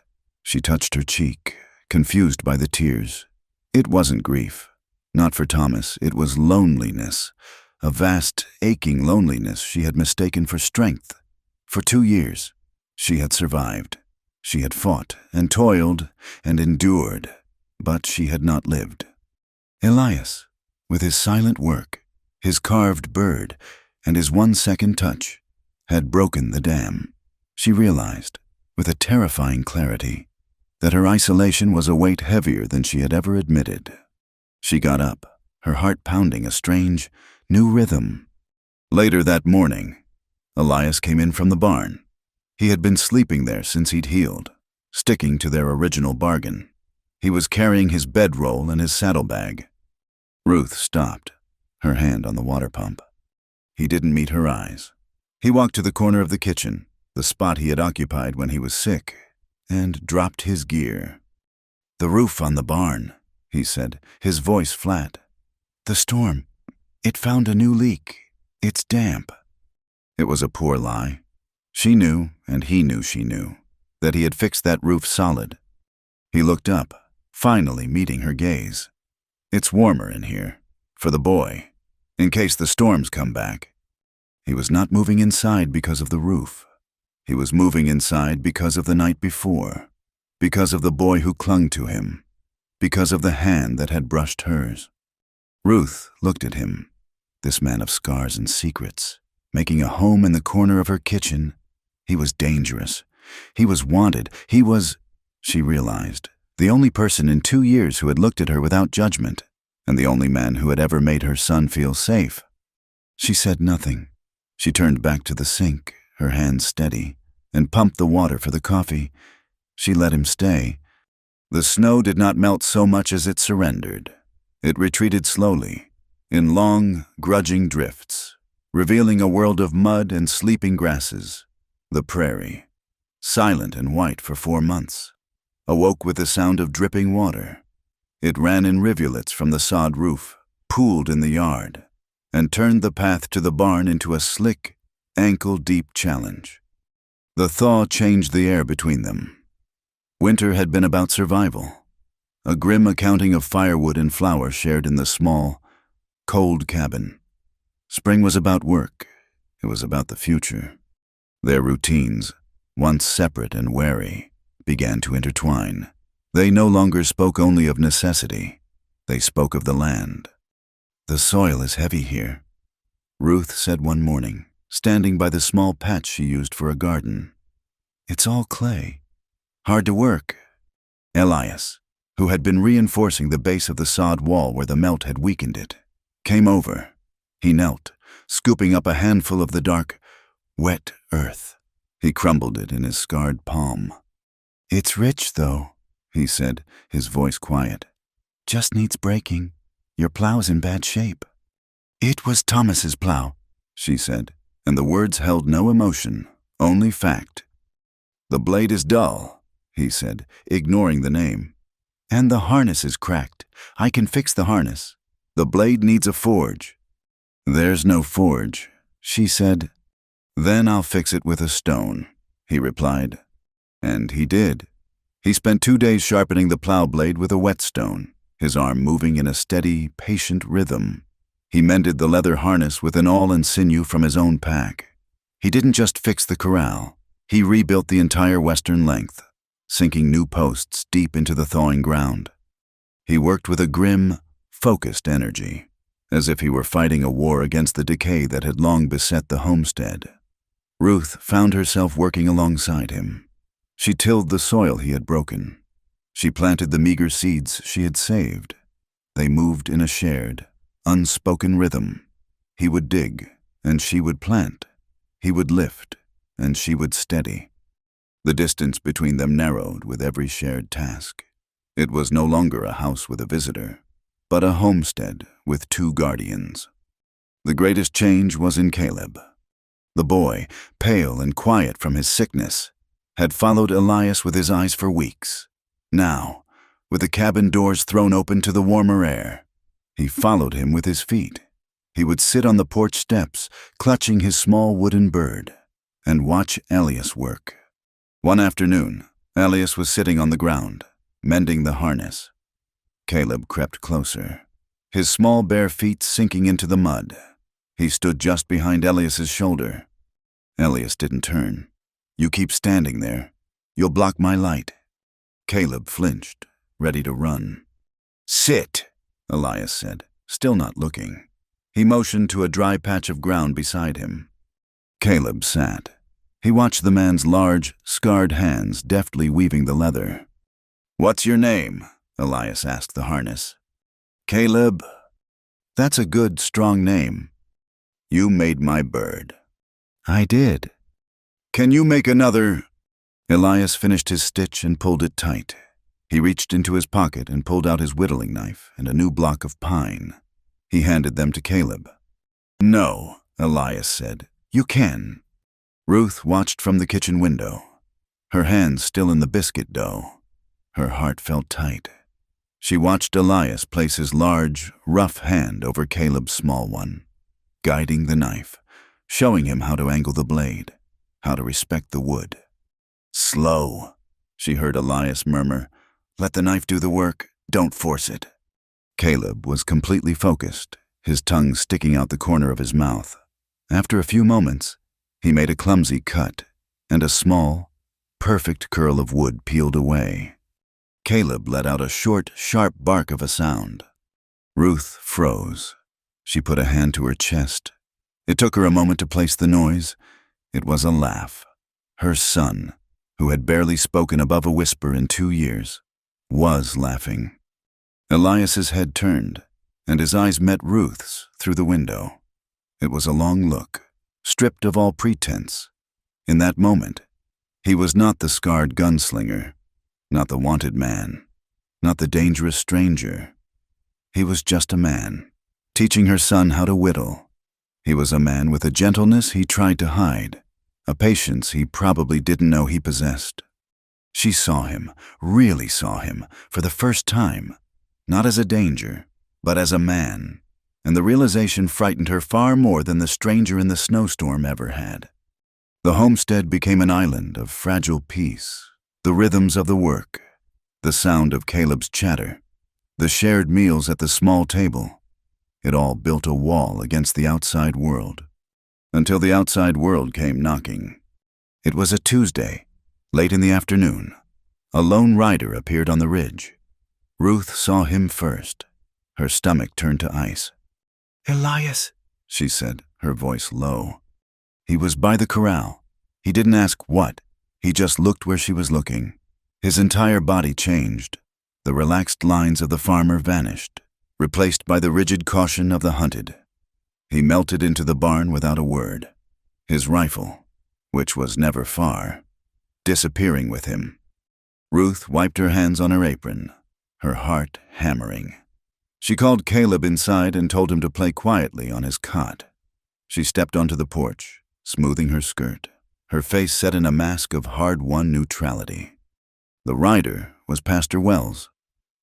She touched her cheek, confused by the tears. It wasn't grief. Not for Thomas, it was loneliness. A vast, aching loneliness she had mistaken for strength. For 2 years, she had survived. She had fought and toiled and endured, but she had not lived. Elias, with his silent work, his carved bird, and his 1-second touch, had broken the dam. She realized, with a terrifying clarity, that her isolation was a weight heavier than she had ever admitted. She got up, her heart pounding a strange, new rhythm. Later that morning, Elias came in from the barn. He had been sleeping there since he'd healed, sticking to their original bargain. He was carrying his bedroll and his saddlebag. Ruth stopped, her hand on the water pump. He didn't meet her eyes. He walked to the corner of the kitchen, the spot he had occupied when he was sick, and dropped his gear. "The roof on the barn," he said, his voice flat. "The storm. It found a new leak. It's damp." It was a poor lie. She knew, and he knew she knew, that he had fixed that roof solid. He looked up, finally meeting her gaze. "It's warmer in here, for the boy, in case the storms come back." He was not moving inside because of the roof. He was moving inside because of the night before, because of the boy who clung to him, because of the hand that had brushed hers. Ruth looked at him, this man of scars and secrets, making a home in the corner of her kitchen. He was dangerous. He was wanted. He was, she realized, the only person in 2 years who had looked at her without judgment, and the only man who had ever made her son feel safe. She said nothing. She turned back to the sink, her hands steady, and pumped the water for the coffee. She let him stay. The snow did not melt so much as it surrendered. It retreated slowly, in long, grudging drifts, revealing a world of mud and sleeping grasses. The prairie, silent and white for 4 months, awoke with the sound of dripping water. It ran in rivulets from the sod roof, pooled in the yard, and turned the path to the barn into a slick, ankle-deep challenge. The thaw changed the air between them. Winter had been about survival, a grim accounting of firewood and flour shared in the small, cold cabin. Spring was about work. It was about the future. Their routines, once separate and wary, began to intertwine. They no longer spoke only of necessity. They spoke of the land. "The soil is heavy here," Ruth said one morning, standing by the small patch she used for a garden. "It's all clay. Hard to work." Elias, who had been reinforcing the base of the sod wall where the melt had weakened it, came over. He knelt, scooping up a handful of the dark, wet earth. He crumbled it in his scarred palm. "It's rich, though," he said, his voice quiet. "Just needs breaking. Your plow's in bad shape." "It was Thomas's plow," she said, and the words held no emotion, only fact. "The blade is dull," he said, ignoring the name. "And the harness is cracked. I can fix the harness. The blade needs a forge." "There's no forge," she said. "Then I'll fix it with a stone," he replied. And he did. He spent 2 days sharpening the plow blade with a whetstone, his arm moving in a steady, patient rhythm. He mended the leather harness with an awl and sinew from his own pack. He didn't just fix the corral. He rebuilt the entire western length, sinking new posts deep into the thawing ground. He worked with a grim, focused energy, as if he were fighting a war against the decay that had long beset the homestead. Ruth found herself working alongside him. She tilled the soil he had broken. She planted the meager seeds she had saved. They moved in a shared, unspoken rhythm. He would dig, and she would plant. He would lift, and she would steady. The distance between them narrowed with every shared task. It was no longer a house with a visitor, but a homestead with 2 guardians. The greatest change was in Caleb. The boy, pale and quiet from his sickness, had followed Elias with his eyes for weeks. Now, with the cabin doors thrown open to the warmer air, he followed him with his feet. He would sit on the porch steps, clutching his small wooden bird, and watch Elias work. One afternoon, Elias was sitting on the ground, mending the harness. Caleb crept closer, his small bare feet sinking into the mud. He stood just behind Elias's shoulder. Elias didn't turn. "You keep standing there. You'll block my light." Caleb flinched, ready to run. "Sit," Elias said, still not looking. He motioned to a dry patch of ground beside him. Caleb sat. He watched the man's large, scarred hands deftly weaving the leather. "What's your name?" Elias asked the harness. "Caleb." "That's a good, strong name." "You made my bird." "I did." "Can you make another?" Elias finished his stitch and pulled it tight. He reached into his pocket and pulled out his whittling knife and a new block of pine. He handed them to Caleb. "No," Elias said. "You can." Ruth watched from the kitchen window, her hands still in the biscuit dough. Her heart felt tight. She watched Elias place his large, rough hand over Caleb's small one, guiding the knife, showing him how to angle the blade, how to respect the wood. "Slow," she heard Elias murmur. "Let the knife do the work. Don't force it." Caleb was completely focused, his tongue sticking out the corner of his mouth. After a few moments, he made a clumsy cut, and a small, perfect curl of wood peeled away. Caleb let out a short, sharp bark of a sound. Ruth froze. She put a hand to her chest. It took her a moment to place the noise. It was a laugh. Her son, who had barely spoken above a whisper in 2 years, was laughing. Elias's head turned, and his eyes met Ruth's through the window. It was a long look, stripped of all pretense. In that moment, he was not the scarred gunslinger, not the wanted man, not the dangerous stranger. He was just a man, teaching her son how to whittle. He was a man with a gentleness he tried to hide, a patience he probably didn't know he possessed. She saw him, really saw him, for the first time, not as a danger, but as a man, and the realization frightened her far more than the stranger in the snowstorm ever had. The homestead became an island of fragile peace, the rhythms of the work, the sound of Caleb's chatter, the shared meals at the small table. It all built a wall against the outside world, until the outside world came knocking. It was a Tuesday, late in the afternoon. A lone rider appeared on the ridge. Ruth saw him first. Her stomach turned to ice. "Elias," she said, her voice low. He was by the corral. He didn't ask what. He just looked where she was looking. His entire body changed. The relaxed lines of the farmer vanished, replaced by the rigid caution of the hunted. He melted into the barn without a word. His rifle, which was never far, disappearing with him. Ruth wiped her hands on her apron, her heart hammering. She called Caleb inside and told him to play quietly on his cot. She stepped onto the porch, smoothing her skirt, her face set in a mask of hard-won neutrality. The rider was Pastor Wells.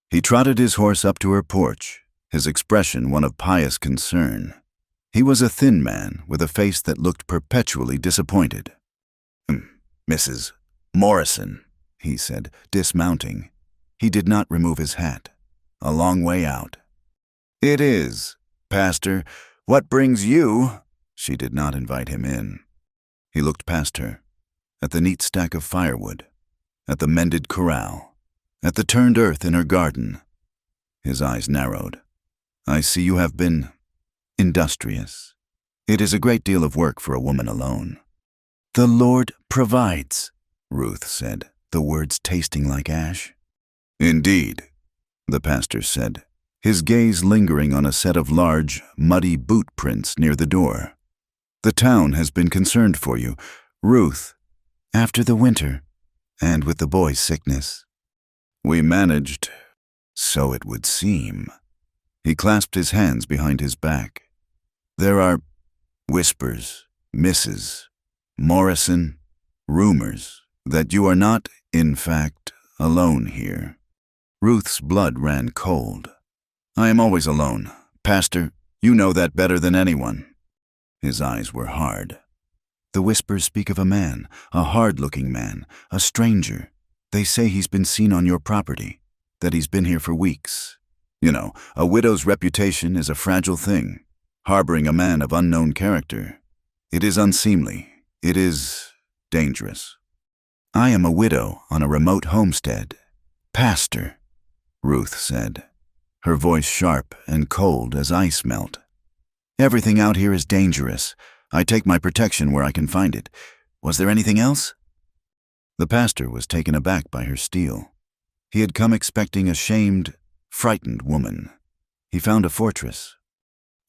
He trotted his horse up to her porch, his expression one of pious concern. He was a thin man with a face that looked perpetually disappointed. "Mrs. Morrison," he said, dismounting. He did not remove his hat. "A long way out." "It is, Pastor. What brings you?" She did not invite him in. He looked past her, at the neat stack of firewood, at the mended corral, at the turned earth in her garden. His eyes narrowed. "I see you have been industrious. It is a great deal of work for a woman alone." "The Lord provides," Ruth said, the words tasting like ash. "Indeed," the pastor said, his gaze lingering on a set of large, muddy boot prints near the door. "The town has been concerned for you, Ruth, after the winter, and with the boy's sickness. We managed, so it would seem." He clasped his hands behind his back. "There are whispers, Mrs. Morrison, rumors that you are not, in fact, alone here." Ruth's blood ran cold. "I am always alone, Pastor. You know that better than anyone." His eyes were hard. "The whispers speak of a man, a hard-looking man, a stranger. They say he's been seen on your property, that he's been here for weeks. You know, a widow's reputation is a fragile thing. Harboring a man of unknown character. It is unseemly. It is dangerous." "I am a widow on a remote homestead, Pastor," Ruth said, her voice sharp and cold as ice melt. "Everything out here is dangerous. I take my protection where I can find it. Was there anything else?" The pastor was taken aback by her steel. He had come expecting a shamed, frightened woman. He found a fortress.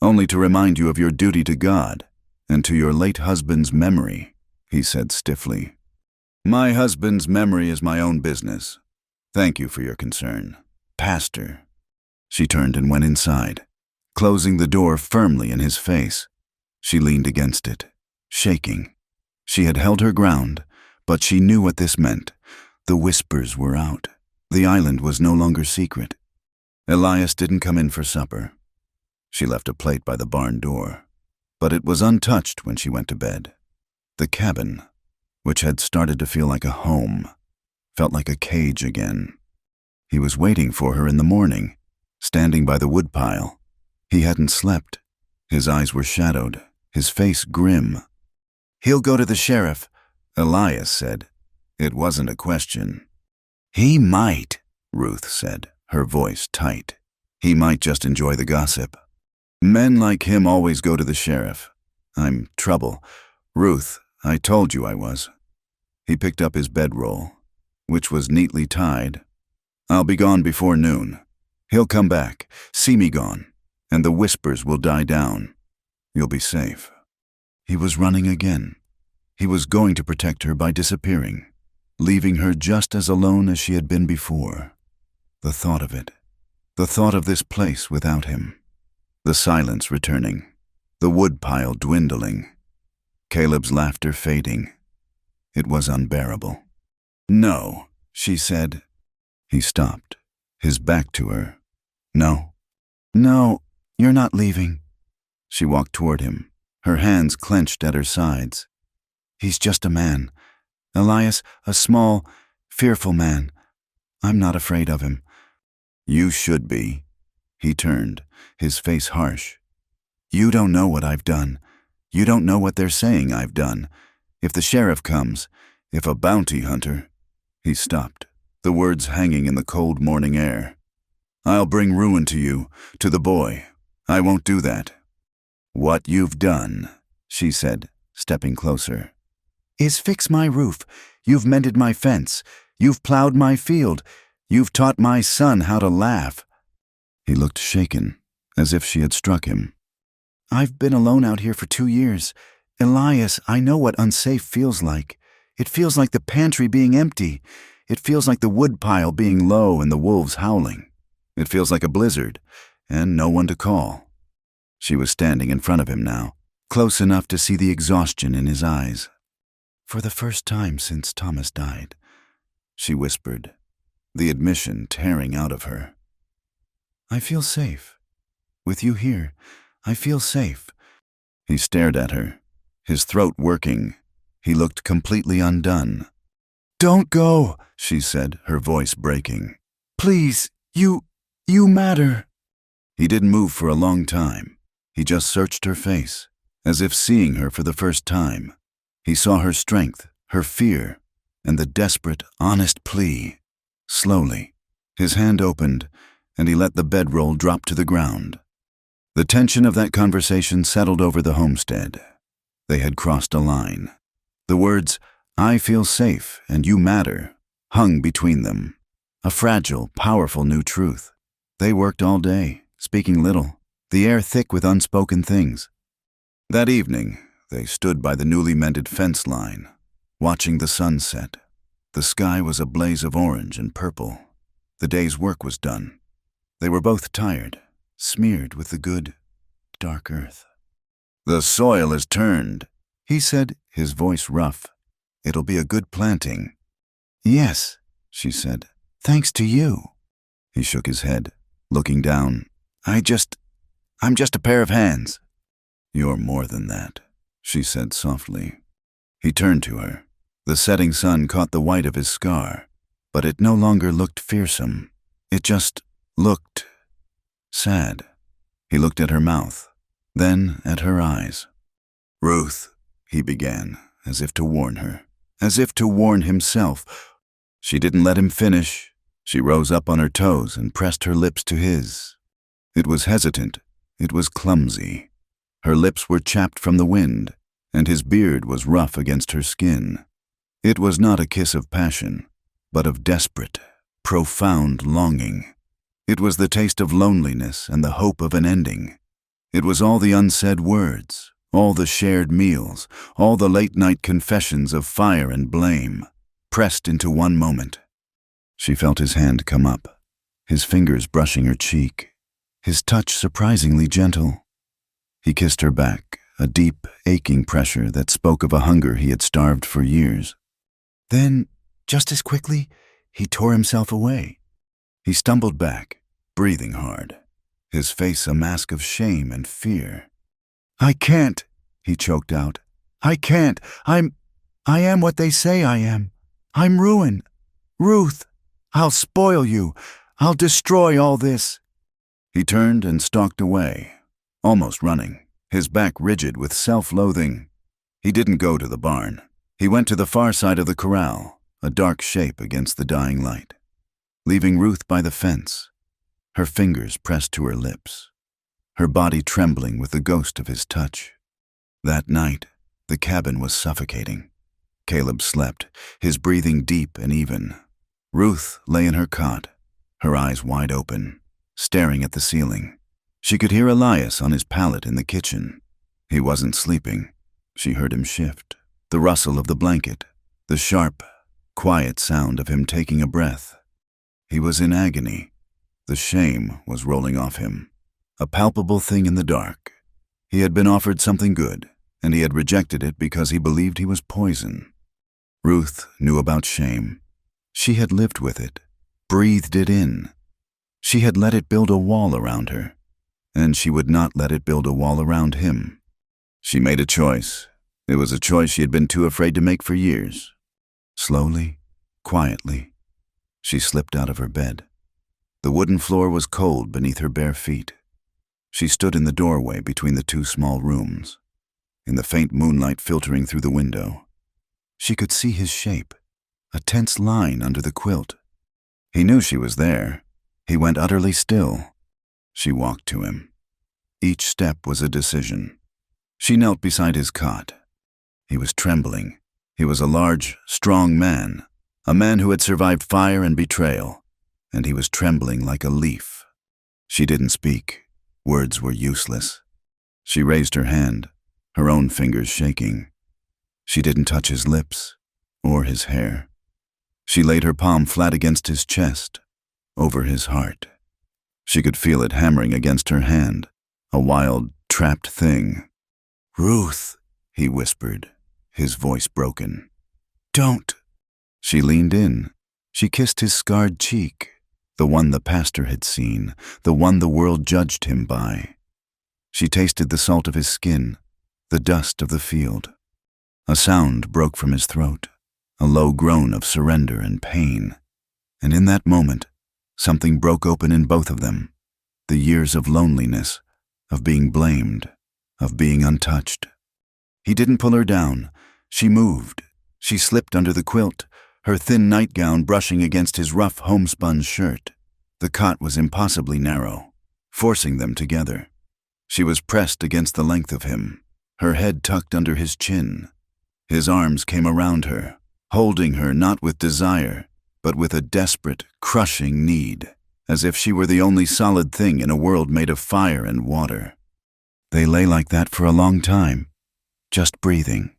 "Only to remind you of your duty to God and to your late husband's memory," he said stiffly. "My husband's memory is my own business. Thank you for your concern, Pastor." She turned and went inside, closing the door firmly in his face. She leaned against it, shaking. She had held her ground, but she knew what this meant. The whispers were out. The island was no longer secret. Elias didn't come in for supper. She left a plate by the barn door, but it was untouched when she went to bed. The cabin, which had started to feel like a home, felt like a cage again. He was waiting for her in the morning, standing by the woodpile. He hadn't slept. His eyes were shadowed, his face grim. "He'll go to the sheriff," Elias said. It wasn't a question. "He might," Ruth said, her voice tight. "He might just enjoy the gossip. Men like him always go to the sheriff. I'm trouble. Ruth, I told you I was." He picked up his bedroll, which was neatly tied. "I'll be gone before noon. He'll come back, see me gone, and the whispers will die down. You'll be safe." He was running again. He was going to protect her by disappearing, leaving her just as alone as she had been before. The thought of it, the thought of this place without him, the silence returning, the woodpile dwindling, Caleb's laughter fading. It was unbearable. "No," she said. He stopped, his back to her. "No. No, you're not leaving." She walked toward him, her hands clenched at her sides. "He's just a man. Elias, a small, fearful man. I'm not afraid of him." "You should be." He turned, his face harsh. "You don't know what I've done. You don't know what they're saying I've done. If the sheriff comes, if a bounty hunter—" He stopped, the words hanging in the cold morning air. "I'll bring ruin to you, to the boy. I won't do that." "What you've done," she said, stepping closer, "is fix my roof. You've mended my fence. You've plowed my field. You've taught my son how to laugh." He looked shaken, as if she had struck him. "I've been alone out here for 2 years. Elias, I know what unsafe feels like. It feels like the pantry being empty. It feels like the woodpile being low and the wolves howling. It feels like a blizzard, and no one to call." She was standing in front of him now, close enough to see the exhaustion in his eyes. "For the first time since Thomas died," she whispered, the admission tearing out of her. "I feel safe. With you here, I feel safe." He stared at her, his throat working. He looked completely undone. "Don't go," she said, her voice breaking. "Please, you matter." He didn't move for a long time. He just searched her face, as if seeing her for the first time. He saw her strength, her fear, and the desperate, honest plea. Slowly, his hand opened, and he let the bedroll drop to the ground. The tension of that conversation settled over the homestead. They had crossed a line. The words, "I feel safe and you matter," hung between them. A fragile, powerful new truth. They worked all day, speaking little, the air thick with unspoken things. That evening, they stood by the newly mended fence line, watching the sun set. The sky was a blaze of orange and purple. The day's work was done. They were both tired, smeared with the good, dark earth. "The soil is turned," he said, his voice rough. "It'll be a good planting." "Yes," she said, "thanks to you." He shook his head, looking down. I'm just a pair of hands." "You're more than that," she said softly. He turned to her. The setting sun caught the white of his scar, but it no longer looked fearsome. It just looked sad. He looked at her mouth, then at her eyes. "Ruth," he began, as if to warn her, as if to warn himself. She didn't let him finish. She rose up on her toes and pressed her lips to his. It was hesitant. It was clumsy. Her lips were chapped from the wind, and his beard was rough against her skin. It was not a kiss of passion, but of desperate, profound longing. It was the taste of loneliness and the hope of an ending. It was all the unsaid words, all the shared meals, all the late-night confessions of fire and blame, pressed into one moment. She felt his hand come up, his fingers brushing her cheek, his touch surprisingly gentle. He kissed her back, a deep, aching pressure that spoke of a hunger he had starved for years. Then, just as quickly, he tore himself away. He stumbled back, breathing hard, his face a mask of shame and fear. "I can't," he choked out. "I can't. I am what they say I am. I'm ruin. Ruth, I'll spoil you. I'll destroy all this." He turned and stalked away, almost running, his back rigid with self-loathing. He didn't go to the barn. He went to the far side of the corral, a dark shape against the dying light, leaving Ruth by the fence, her fingers pressed to her lips, her body trembling with the ghost of his touch. That night, the cabin was suffocating. Caleb slept, his breathing deep and even. Ruth lay in her cot, her eyes wide open, staring at the ceiling. She could hear Elias on his pallet in the kitchen. He wasn't sleeping. She heard him shift, the rustle of the blanket, the sharp, quiet sound of him taking a breath. He was in agony. The shame was rolling off him, a palpable thing in the dark. He had been offered something good, and he had rejected it because he believed he was poison. Ruth knew about shame. She had lived with it, breathed it in. She had let it build a wall around her, and she would not let it build a wall around him. She made a choice. It was a choice she had been too afraid to make for years. Slowly, quietly, she slipped out of her bed. The wooden floor was cold beneath her bare feet. She stood in the doorway between the two small rooms. In the faint moonlight filtering through the window, She could see his shape, a tense line under the quilt. He knew she was there. He went utterly still. She walked to him. Each step was a decision. She knelt beside his cot. He was trembling. He was a large, strong man, a man who had survived fire and betrayal, and he was trembling like a leaf. She didn't speak. Words were useless. She raised her hand, her own fingers shaking. She didn't touch his lips or his hair. She laid her palm flat against his chest, over his heart. She could feel it hammering against her hand, a wild, trapped thing. "Ruth," he whispered, his voice broken. "Don't." She leaned in. She kissed his scarred cheek, the one the pastor had seen, the one the world judged him by. She tasted the salt of his skin, the dust of the field. A sound broke from his throat, a low groan of surrender and pain. And in that moment, something broke open in both of them. The years of loneliness, of being blamed, of being untouched. He didn't pull her down. She moved. She slipped under the quilt, her thin nightgown brushing against his rough homespun shirt. The cot was impossibly narrow, forcing them together. She was pressed against the length of him, her head tucked under his chin. His arms came around her, holding her not with desire, but with a desperate, crushing need, as if she were the only solid thing in a world made of fire and water. They lay like that for a long time, just breathing.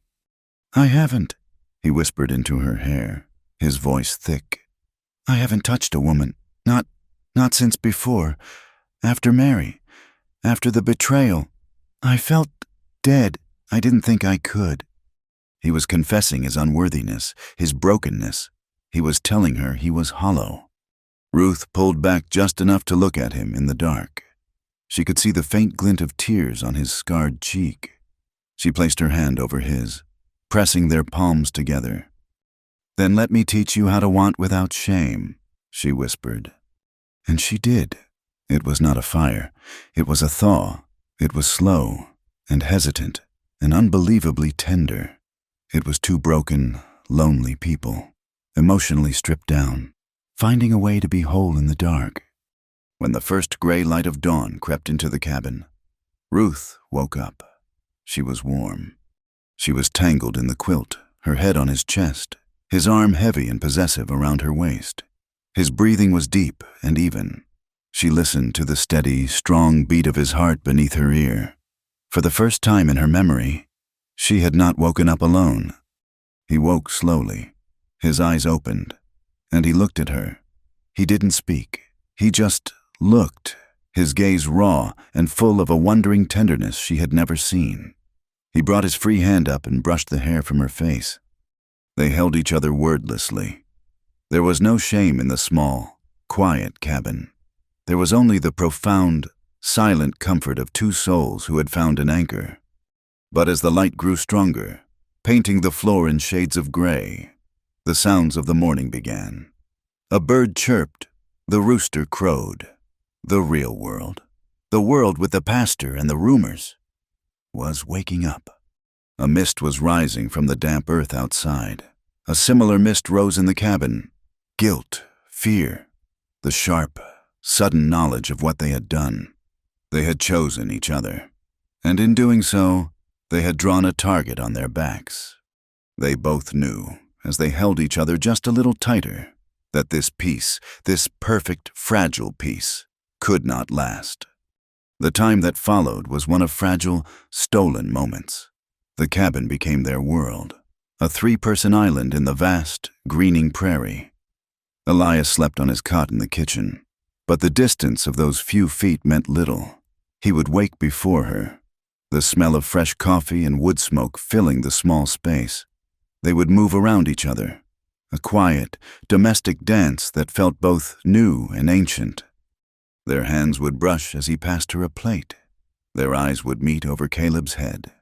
"I haven't," he whispered into her hair, his voice thick. "I haven't touched a woman, not since before, after Mary, after the betrayal. I felt dead. I didn't think I could." He was confessing his unworthiness, his brokenness. He was telling her he was hollow. Ruth pulled back just enough to look at him in the dark. She could see the faint glint of tears on his scarred cheek. She placed her hand over his, pressing their palms together. "Then let me teach you how to want without shame," she whispered. And she did. It was not a fire. It was a thaw. It was slow and hesitant and unbelievably tender. It was two broken, lonely people, emotionally stripped down, finding a way to be whole in the dark. When the first gray light of dawn crept into the cabin, Ruth woke up. She was warm. She was tangled in the quilt, her head on his chest, his arm heavy and possessive around her waist. His breathing was deep and even. She listened to the steady, strong beat of his heart beneath her ear. For the first time in her memory, she had not woken up alone. He woke slowly. His eyes opened, and he looked at her. He didn't speak. He just looked, his gaze raw and full of a wondering tenderness she had never seen. He brought his free hand up and brushed the hair from her face. They held each other wordlessly. There was no shame in the small, quiet cabin. There was only the profound, silent comfort of two souls who had found an anchor. But as the light grew stronger, painting the floor in shades of gray, the sounds of the morning began. A bird chirped, the rooster crowed. The real world, the world with the pastor and the rumors, was waking up. A mist was rising from the damp earth outside. A similar mist rose in the cabin. Guilt, fear, the sharp, sudden knowledge of what they had done. They had chosen each other, and in doing so, they had drawn a target on their backs. They both knew, as they held each other just a little tighter, that this peace, this perfect, fragile peace, could not last. The time that followed was one of fragile, stolen moments. The cabin became their world, a three-person island in the vast, greening prairie. Elias slept on his cot in the kitchen, but the distance of those few feet meant little. He would wake before her, the smell of fresh coffee and wood smoke filling the small space. They would move around each other, a quiet, domestic dance that felt both new and ancient. Their hands would brush as he passed her a plate. Their eyes would meet over Caleb's head.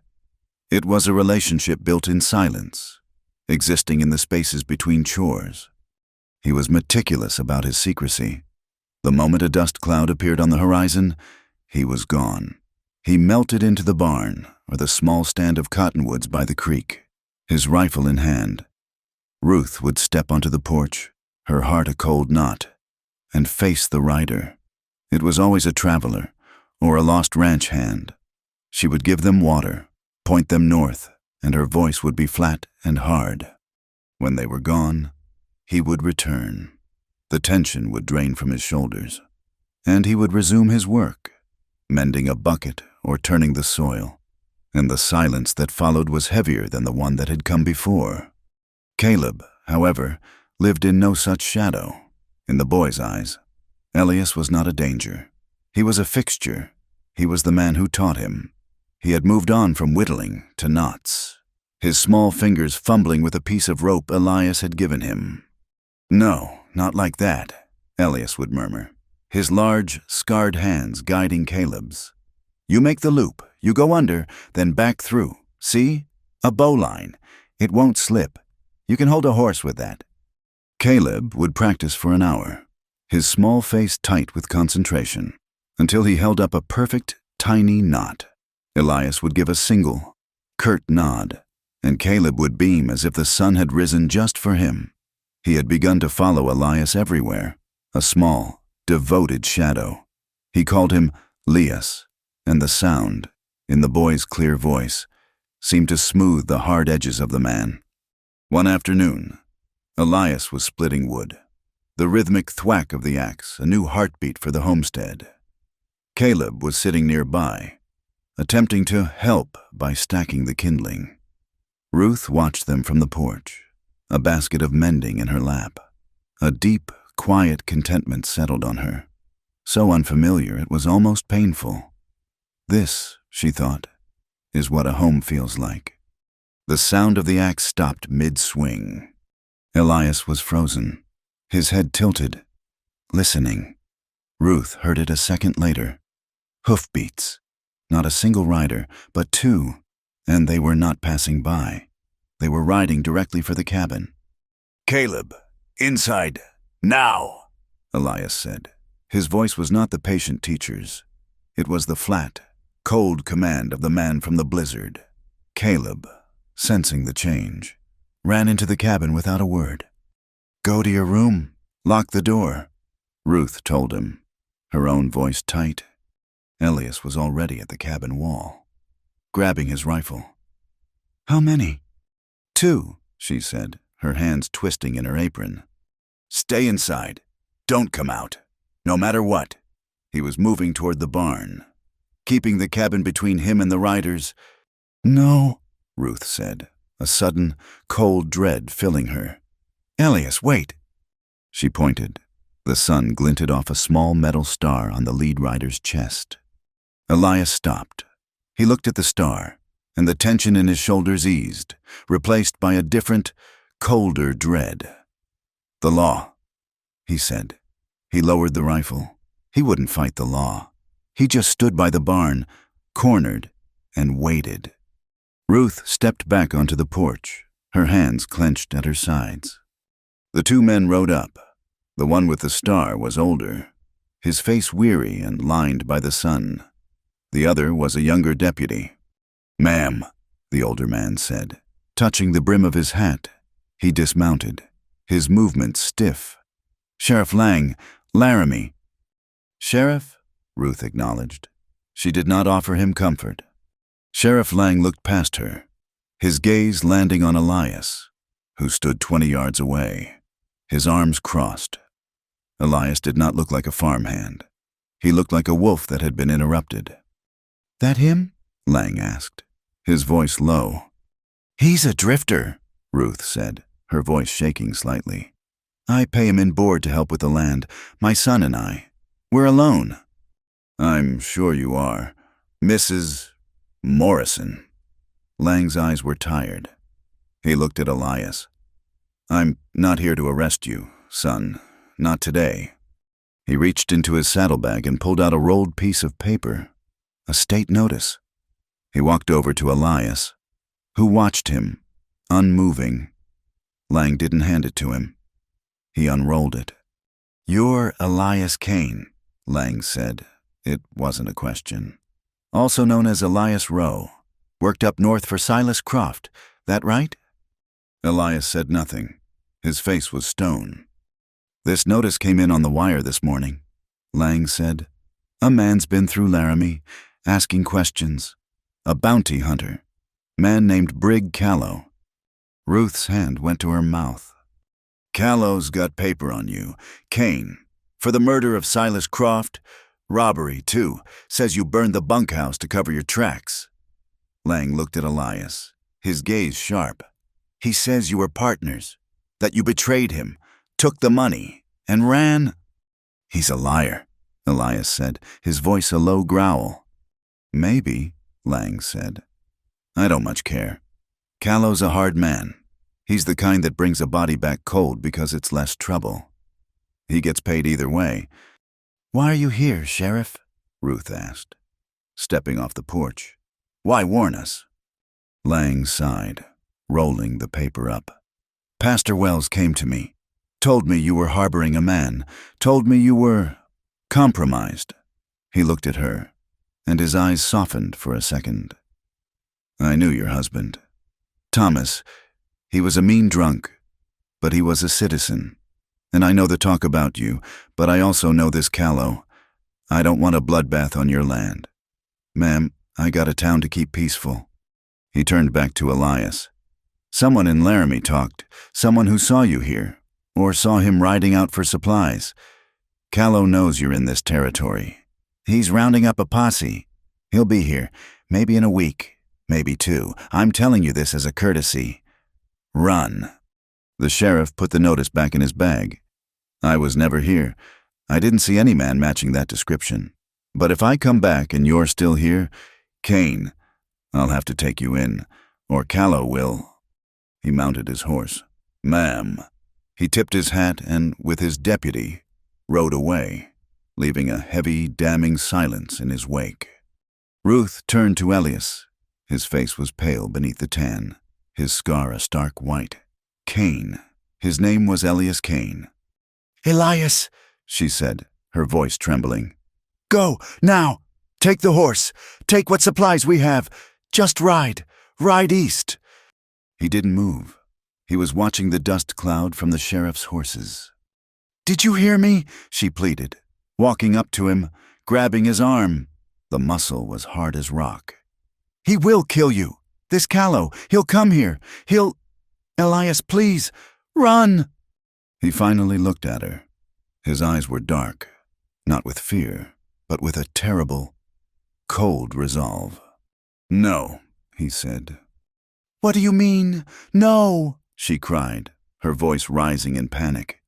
It was a relationship built in silence, existing in the spaces between chores. He was meticulous about his secrecy. The moment a dust cloud appeared on the horizon, he was gone. He melted into the barn or the small stand of cottonwoods by the creek. his rifle in hand. Ruth would step onto the porch, her heart a cold knot, and face the rider. It was always a traveler or a lost ranch hand. She would give them water, point them north, and her voice would be flat and hard. When they were gone, he would return. The tension would drain from his shoulders, and he would resume his work, mending a bucket or turning the soil, and the silence that followed was heavier than the one that had come before. Caleb, however, lived in no such shadow. In the boy's eyes, Elias was not a danger. He was a fixture. He was the man who taught him. He had moved on from whittling to knots, his small fingers fumbling with a piece of rope Elias had given him. "No, not like that," Elias would murmur, his large, scarred hands guiding Caleb's. "You make the loop, you go under, then back through. See? A bowline. It won't slip. You can hold a horse with that." Caleb would practice for an hour, his small face tight with concentration, until he held up a perfect, tiny knot. Elias would give a single, curt nod, and Caleb would beam as if the sun had risen just for him. He had begun to follow Elias everywhere, a small, devoted shadow. He called him Elias, and the sound, in the boy's clear voice, seemed to smooth the hard edges of the man. One afternoon, Elias was splitting wood, the rhythmic thwack of the axe a new heartbeat for the homestead. Caleb was sitting nearby, attempting to help by stacking the kindling. Ruth watched them from the porch, a basket of mending in her lap. A deep, quiet contentment settled on her, so unfamiliar it was almost painful. This, she thought, is what a home feels like. The sound of the axe stopped mid-swing. Elias was frozen, his head tilted, listening. Ruth heard it a second later. Hoofbeats. Not a single rider, but two, and they were not passing by. They were riding directly for the cabin. "Caleb, inside, now," Elias said. His voice was not the patient teacher's. It was the flat, cold command of the man from the blizzard. Caleb, sensing the change, ran into the cabin without a word. "Go to your room. Lock the door," Ruth told him, her own voice tight. Elias was already at the cabin wall, grabbing his rifle. "How many?" "2, she said, her hands twisting in her apron. "Stay inside. Don't come out. No matter what." He was moving toward the barn, keeping the cabin between him and the riders. "No," Ruth said, a sudden, cold dread filling her. "Elias, wait." She pointed. The sun glinted off a small metal star on the lead rider's chest. Elias stopped. He looked at the star, and the tension in his shoulders eased, replaced by a different, colder dread. "The law," he said. He lowered the rifle. He wouldn't fight the law. He just stood by the barn, cornered, and waited. Ruth stepped back onto the porch, her hands clenched at her sides. The two men rode up. The one with the star was older, his face weary and lined by the sun. The other was a younger deputy. "Ma'am," the older man said. Touching the brim of his hat, he dismounted, his movements stiff. "Sheriff Lang, Laramie." "Sheriff?" Ruth acknowledged. She did not offer him comfort. Sheriff Lang looked past her, his gaze landing on Elias, who stood 20 yards away, his arms crossed. Elias did not look like a farmhand. He looked like a wolf that had been interrupted. "That him?" Lang asked, his voice low. "He's a drifter," Ruth said, her voice shaking slightly. "I pay him in board to help with the land, my son and I. We're alone." "I'm sure you are. Mrs. Morrison." Lang's eyes were tired. He looked at Elias. "I'm not here to arrest you, son. Not today." He reached into his saddlebag and pulled out a rolled piece of paper. A state notice. He walked over to Elias, who watched him, unmoving. Lang didn't hand it to him. He unrolled it. "You're Elias Kane," Lang said. It wasn't a question. "Also known as Elias Rowe. Worked up north for Silas Croft. That right?" Elias said nothing. His face was stone. "This notice came in on the wire this morning," Lang said. "A man's been through Laramie, asking questions. A bounty hunter. Man named Brig Callow." Ruth's hand went to her mouth. "Callow's got paper on you. Kane. For the murder of Silas Croft. Robbery, too. Says you burned the bunkhouse to cover your tracks." Lang looked at Elias, his gaze sharp. "He says you were partners, that you betrayed him, took the money, and ran." "He's a liar," Elias said, his voice a low growl. "Maybe," Lang said. "I don't much care. Callow's a hard man. He's the kind that brings a body back cold because it's less trouble. He gets paid either way." "Why are you here, Sheriff?" Ruth asked, stepping off the porch. "Why warn us?" Lang sighed, rolling the paper up. "Pastor Wells came to me, told me you were harboring a man, told me you were compromised." He looked at her, and his eyes softened for a second. "I knew your husband. Thomas, he was a mean drunk, but he was a citizen. And I know the talk about you, but I also know this Callow. I don't want a bloodbath on your land. Ma'am, I got a town to keep peaceful." He turned back to Elias. "Someone in Laramie talked, someone who saw you here, or saw him riding out for supplies. Callow knows you're in this territory. He's rounding up a posse. He'll be here, maybe in a week, maybe 2. I'm telling you this as a courtesy. Run." The sheriff put the notice back in his bag. "I was never here. I didn't see any man matching that description. But if I come back and you're still here, Kane, I'll have to take you in, or Callow will." He mounted his horse. "Ma'am." He tipped his hat and, with his deputy, rode away, leaving a heavy, damning silence in his wake. Ruth turned to Elias. His face was pale beneath the tan, his scar a stark white. Kane. His name was Elias Kane. "Elias," she said, her voice trembling. "Go, now! Take the horse! Take what supplies we have! Just ride! Ride east!" He didn't move. He was watching the dust cloud from the sheriff's horses. "Did you hear me?" she pleaded, walking up to him, grabbing his arm. The muscle was hard as rock. "He will kill you! This Callow! He'll come here! He'll— Elias, please! Run!" He finally looked at her. His eyes were dark, not with fear, but with a terrible, cold resolve. "No," he said. "What do you mean, no?" she cried, her voice rising in panic.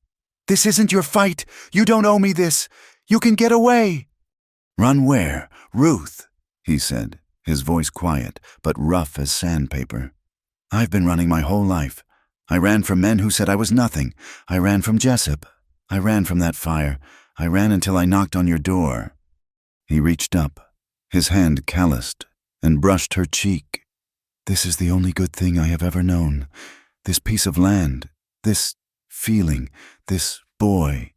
"This isn't your fight. You don't owe me this. You can get away." "Run where? Ruth," he said, his voice quiet, but rough as sandpaper. "I've been running my whole life. I ran from men who said I was nothing. I ran from Jessup. I ran from that fire. I ran until I knocked on your door." He reached up, his hand calloused, and brushed her cheek. "This is the only good thing I have ever known. This piece of land, this feeling, this boy."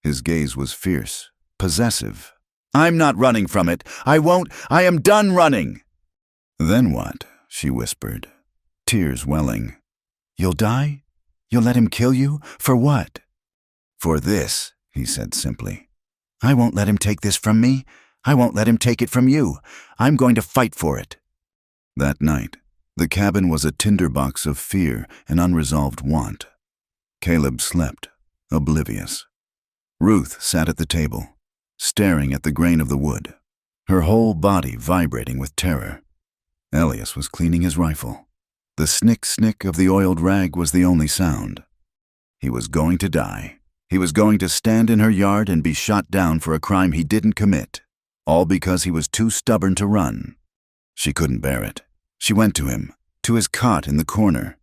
His gaze was fierce, possessive. "I'm not running from it. I won't. I am done running." "Then what?" she whispered, tears welling. "You'll die? You'll let him kill you? For what?" "For this," he said simply. "I won't let him take this from me. I won't let him take it from you. I'm going to fight for it." That night, the cabin was a tinderbox of fear and unresolved want. Caleb slept, oblivious. Ruth sat at the table, staring at the grain of the wood, her whole body vibrating with terror. Elias was cleaning his rifle. The snick-snick of the oiled rag was the only sound. He was going to die. He was going to stand in her yard and be shot down for a crime he didn't commit, all because he was too stubborn to run. She couldn't bear it. She went to him, to his cot in the corner.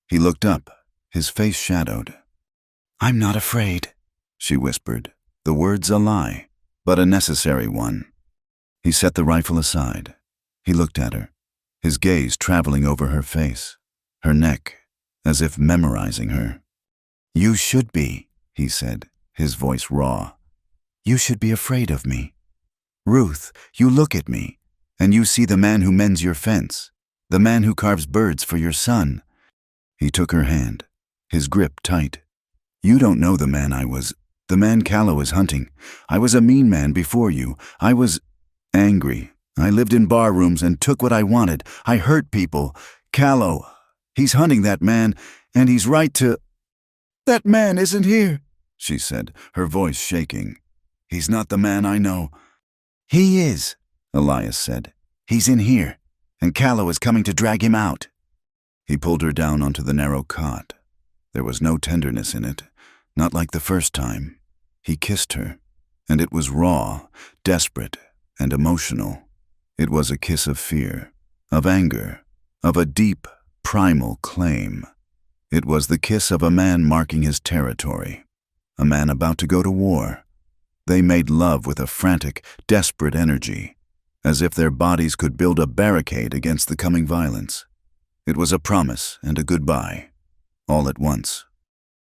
He looked up, his face shadowed. "I'm not afraid," she whispered, the words a lie, but a necessary one. He set the rifle aside. He looked at her, his gaze traveling over her face, her neck, as if memorizing her. "You should be," he said, his voice raw. "You should be afraid of me. Ruth, you look at me, and you see the man who mends your fence, the man who carves birds for your son. He took her hand, his grip tight. You don't know the man I was. The man Callow is hunting. I was a mean man before you. I was angry. I lived in bar rooms and took what I wanted. I hurt people. Callow, he's hunting that man, and he's right to— That man isn't here, she said, her voice shaking. He's not the man I know. He is, Elias said. He's in here, and Callow is coming to drag him out. He pulled her down onto the narrow cot. There was no tenderness in it, not like the first time. He kissed her, and it was raw, desperate, and emotional. It was a kiss of fear, of anger, of a deep, primal claim. It was the kiss of a man marking his territory, a man about to go to war. They made love with a frantic, desperate energy, as if their bodies could build a barricade against the coming violence. It was a promise and a goodbye, all at once.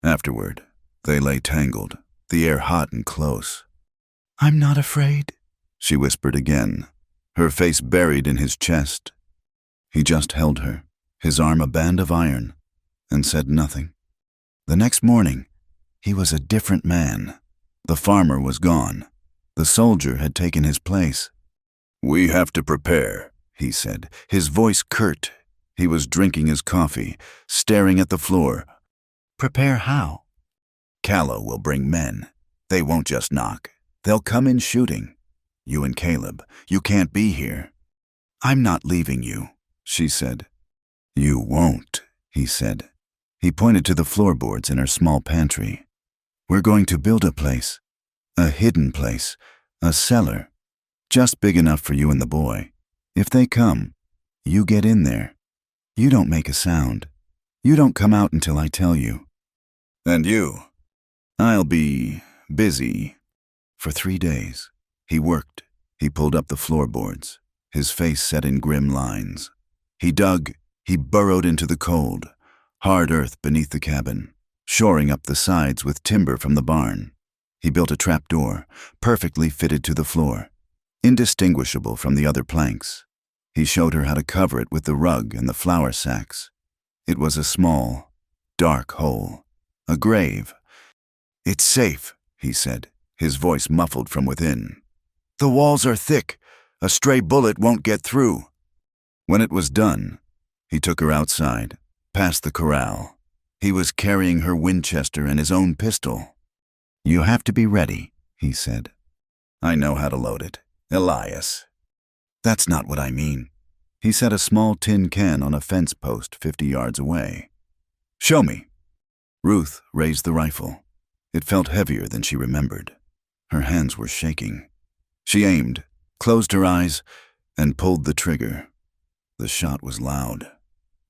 Afterward, they lay tangled, the air hot and close. I'm not afraid, she whispered again, her face buried in his chest. He just held her, his arm a band of iron, and said nothing. The next morning, he was a different man. The farmer was gone. The soldier had taken his place. We have to prepare, he said, his voice curt. He was drinking his coffee, staring at the floor. Prepare how? Callow will bring men. They won't just knock. They'll come in shooting. You and Caleb, you can't be here. I'm not leaving you, she said. You won't, he said. He pointed to the floorboards in her small pantry. We're going to build a place, a hidden place, a cellar, just big enough for you and the boy. If they come, you get in there. You don't make a sound. You don't come out until I tell you. And you? I'll be busy. For 3 days, he worked. He pulled up the floorboards, his face set in grim lines. He dug, he burrowed into the cold, hard earth beneath the cabin, shoring up the sides with timber from the barn. He built a trapdoor, perfectly fitted to the floor, indistinguishable from the other planks. He showed her how to cover it with the rug and the flour sacks. It was a small, dark hole, a grave. It's safe, he said, his voice muffled from within. The walls are thick. A stray bullet won't get through. When it was done, he took her outside, past the corral. He was carrying her Winchester and his own pistol. You have to be ready, he said. I know how to load it. Elias. That's not what I mean. He set a small tin can on a fence post 50 yards away. Show me. Ruth raised the rifle. It felt heavier than she remembered. Her hands were shaking. She aimed, closed her eyes, and pulled the trigger. The shot was loud,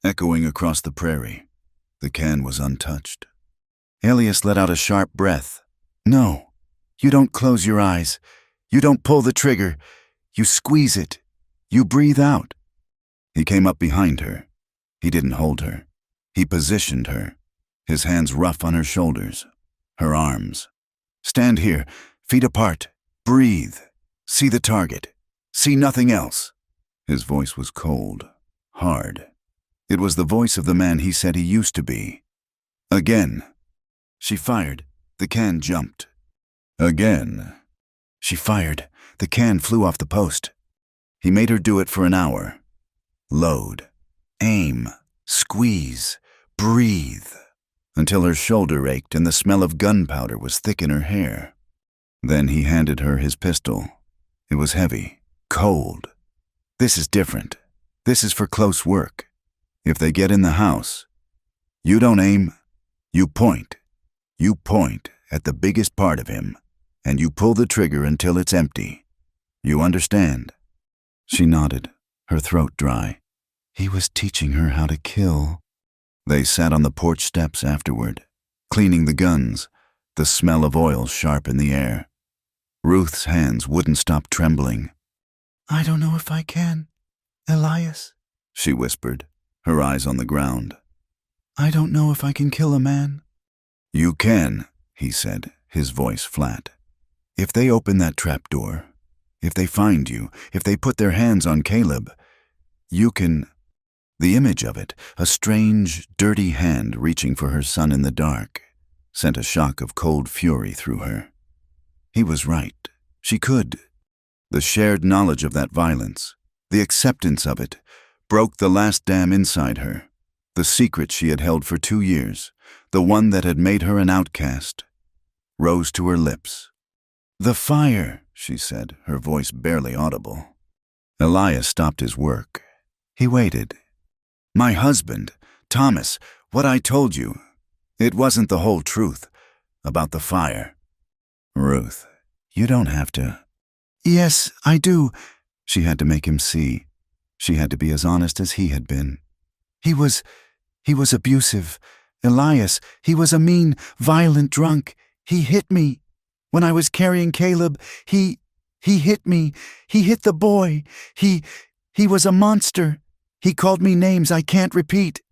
echoing across the prairie. The can was untouched. Elias let out a sharp breath. No, you don't close your eyes. You don't pull the trigger. You squeeze it. You breathe out. He came up behind her. He didn't hold her. He positioned her, his hands rough on her shoulders, her arms. Stand here, feet apart. Breathe. See the target. See nothing else. His voice was cold, hard. It was the voice of the man he said he used to be. Again. She fired. The can jumped. Again. She fired. The can flew off the post. He made her do it for an hour. Load. Aim. Squeeze. Breathe. Until her shoulder ached and the smell of gunpowder was thick in her hair. Then he handed her his pistol. It was heavy, cold. This is different. This is for close work. If they get in the house, you don't aim, you point. You point at the biggest part of him, and you pull the trigger until it's empty. You understand? She nodded, her throat dry. He was teaching her how to kill. They sat on the porch steps afterward, cleaning the guns, the smell of oil sharp in the air. Ruth's hands wouldn't stop trembling. I don't know if I can, Elias, she whispered, her eyes on the ground. I don't know if I can kill a man. You can, he said, his voice flat. If they open that trapdoor, if they find you, if they put their hands on Caleb, you can— The image of it, a strange, dirty hand reaching for her son in the dark, sent a shock of cold fury through her. He was right. She could. The shared knowledge of that violence, the acceptance of it, broke the last dam inside her, the secret she had held for 2 years, the one that had made her an outcast, rose to her lips. "The fire," she said, her voice barely audible. Elias stopped his work. He waited. "My husband, Thomas, what I told you, it wasn't the whole truth about the fire." "Ruth, you don't have to." "Yes, I do." She had to make him see. She had to be as honest as he had been. He was abusive. Elias, he was a mean, violent drunk. He hit me. When I was carrying Caleb, he hit me. He hit the boy. He was a monster. He called me names I can't repeat."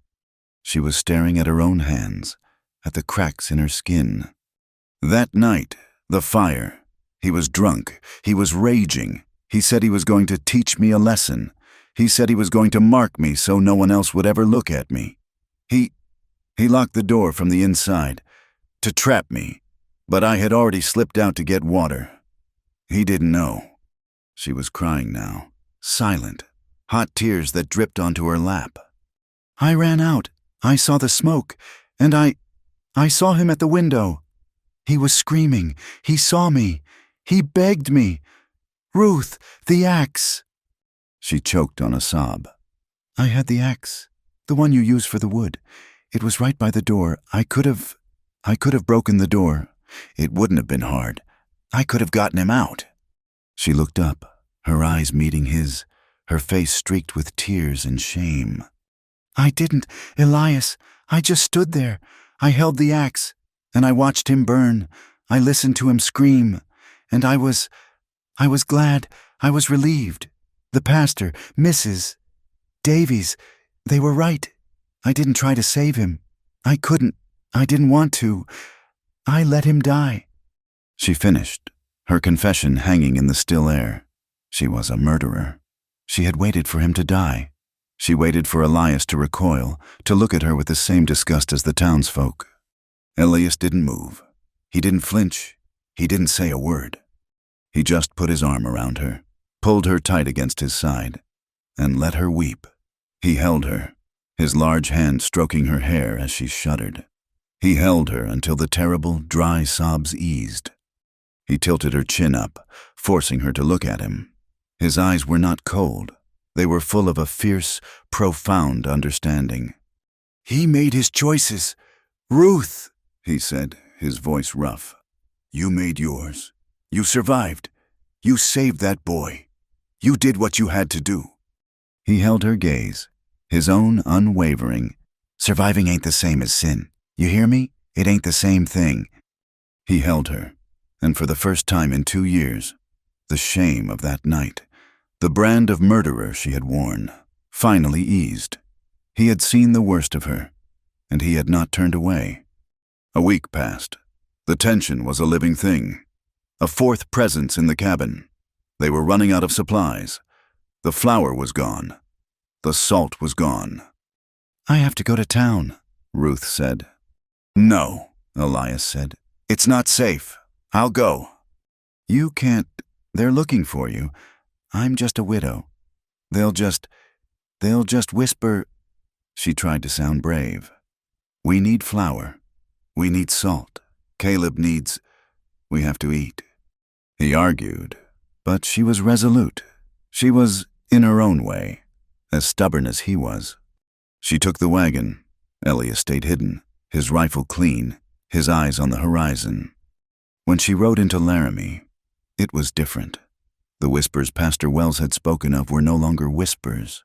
She was staring at her own hands, at the cracks in her skin. That night, the fire. He was drunk. He was raging. He said he was going to teach me a lesson. He said he was going to mark me so no one else would ever look at me. He locked the door from the inside, to trap me, but I had already slipped out to get water. He didn't know. She was crying now, silent, hot tears that dripped onto her lap. "I ran out. I saw the smoke, and I saw him at the window. He was screaming. He saw me. He begged me. 'Ruth, the axe.'" She choked on a sob. "I had the axe, the one you use for the wood. It was right by the door. I could have broken the door. It wouldn't have been hard. I could have gotten him out." She looked up, her eyes meeting his, her face streaked with tears and shame. "I didn't, Elias. I just stood there. I held the axe, and I watched him burn. I listened to him scream, and I was glad. I was relieved. The pastor, Mrs. Davies, they were right. I didn't try to save him. I couldn't. I didn't want to. I let him die." She finished, her confession hanging in the still air. She was a murderer. She had waited for him to die. She waited for Elias to recoil, to look at her with the same disgust as the townsfolk. Elias didn't move. He didn't flinch. He didn't say a word. He just put his arm around her, pulled her tight against his side, and let her weep. He held her, his large hand stroking her hair as she shuddered. He held her until the terrible, dry sobs eased. He tilted her chin up, forcing her to look at him. His eyes were not cold. They were full of a fierce, profound understanding. "He made his choices. Ruth," he said, his voice rough. "You made yours. You survived. You saved that boy. You did what you had to do." He held her gaze, his own unwavering. "Surviving ain't the same as sin. You hear me? It ain't the same thing." He held her, and for the first time in 2 years, the shame of that night, the brand of murderer she had worn, finally eased. He had seen the worst of her, and he had not turned away. A week passed. The tension was a living thing. A fourth presence in the cabin. They were running out of supplies. The flour was gone. The salt was gone. "I have to go to town," Ruth said. "No," Elias said. "It's not safe. I'll go." "You can't. They're looking for you. I'm just a widow. They'll just whisper." She tried to sound brave. "We need flour. We need salt. Caleb needs. We have to eat." He argued, but she was resolute. She was, in her own way, as stubborn as he was. She took the wagon. Elias stayed hidden, his rifle clean, his eyes on the horizon. When she rode into Laramie, it was different. The whispers Pastor Wells had spoken of were no longer whispers.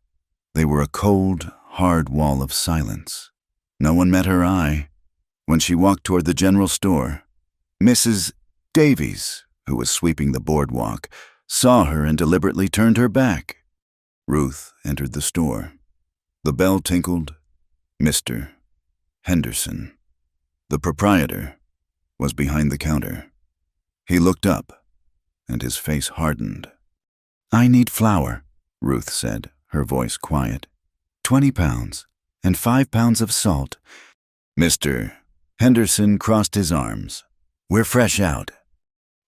They were a cold, hard wall of silence. No one met her eye. When she walked toward the general store, Mrs. Davies, who was sweeping the boardwalk, saw her and deliberately turned her back. Ruth entered the store. The bell tinkled. Mr. Henderson, the proprietor, was behind the counter. He looked up, and his face hardened. "I need flour," Ruth said, her voice quiet. 20 pounds, and 5 pounds of salt. Mr. Henderson crossed his arms. We're fresh out.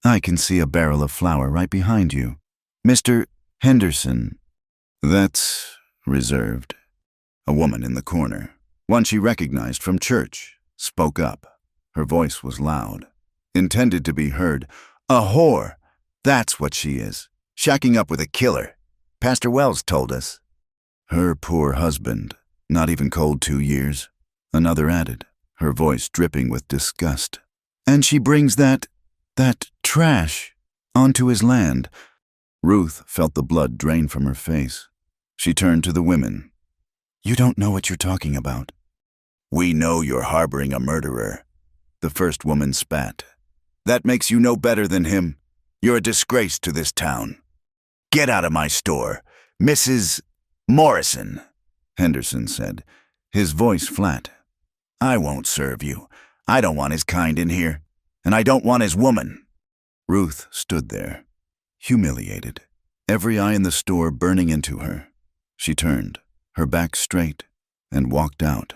I can see a barrel of flour right behind you. Mr. Henderson. That's reserved. A woman in the corner, one she recognized from church, spoke up. Her voice was loud, intended to be heard. A whore. That's what she is. Shacking up with a killer. Pastor Wells told us. Her poor husband. Not even cold 2 years. Another added, her voice dripping with disgust. And she brings that trash onto his land. Ruth felt the blood drain from her face. She turned to the women. You don't know what you're talking about. We know you're harboring a murderer. The first woman spat. That makes you no better than him. You're a disgrace to this town. Get out of my store, Mrs. Morrison, Henderson said, his voice flat. I won't serve you. I don't want his kind in here, and I don't want his woman. Ruth stood there, humiliated, every eye in the store burning into her. She turned, her back straight, and walked out.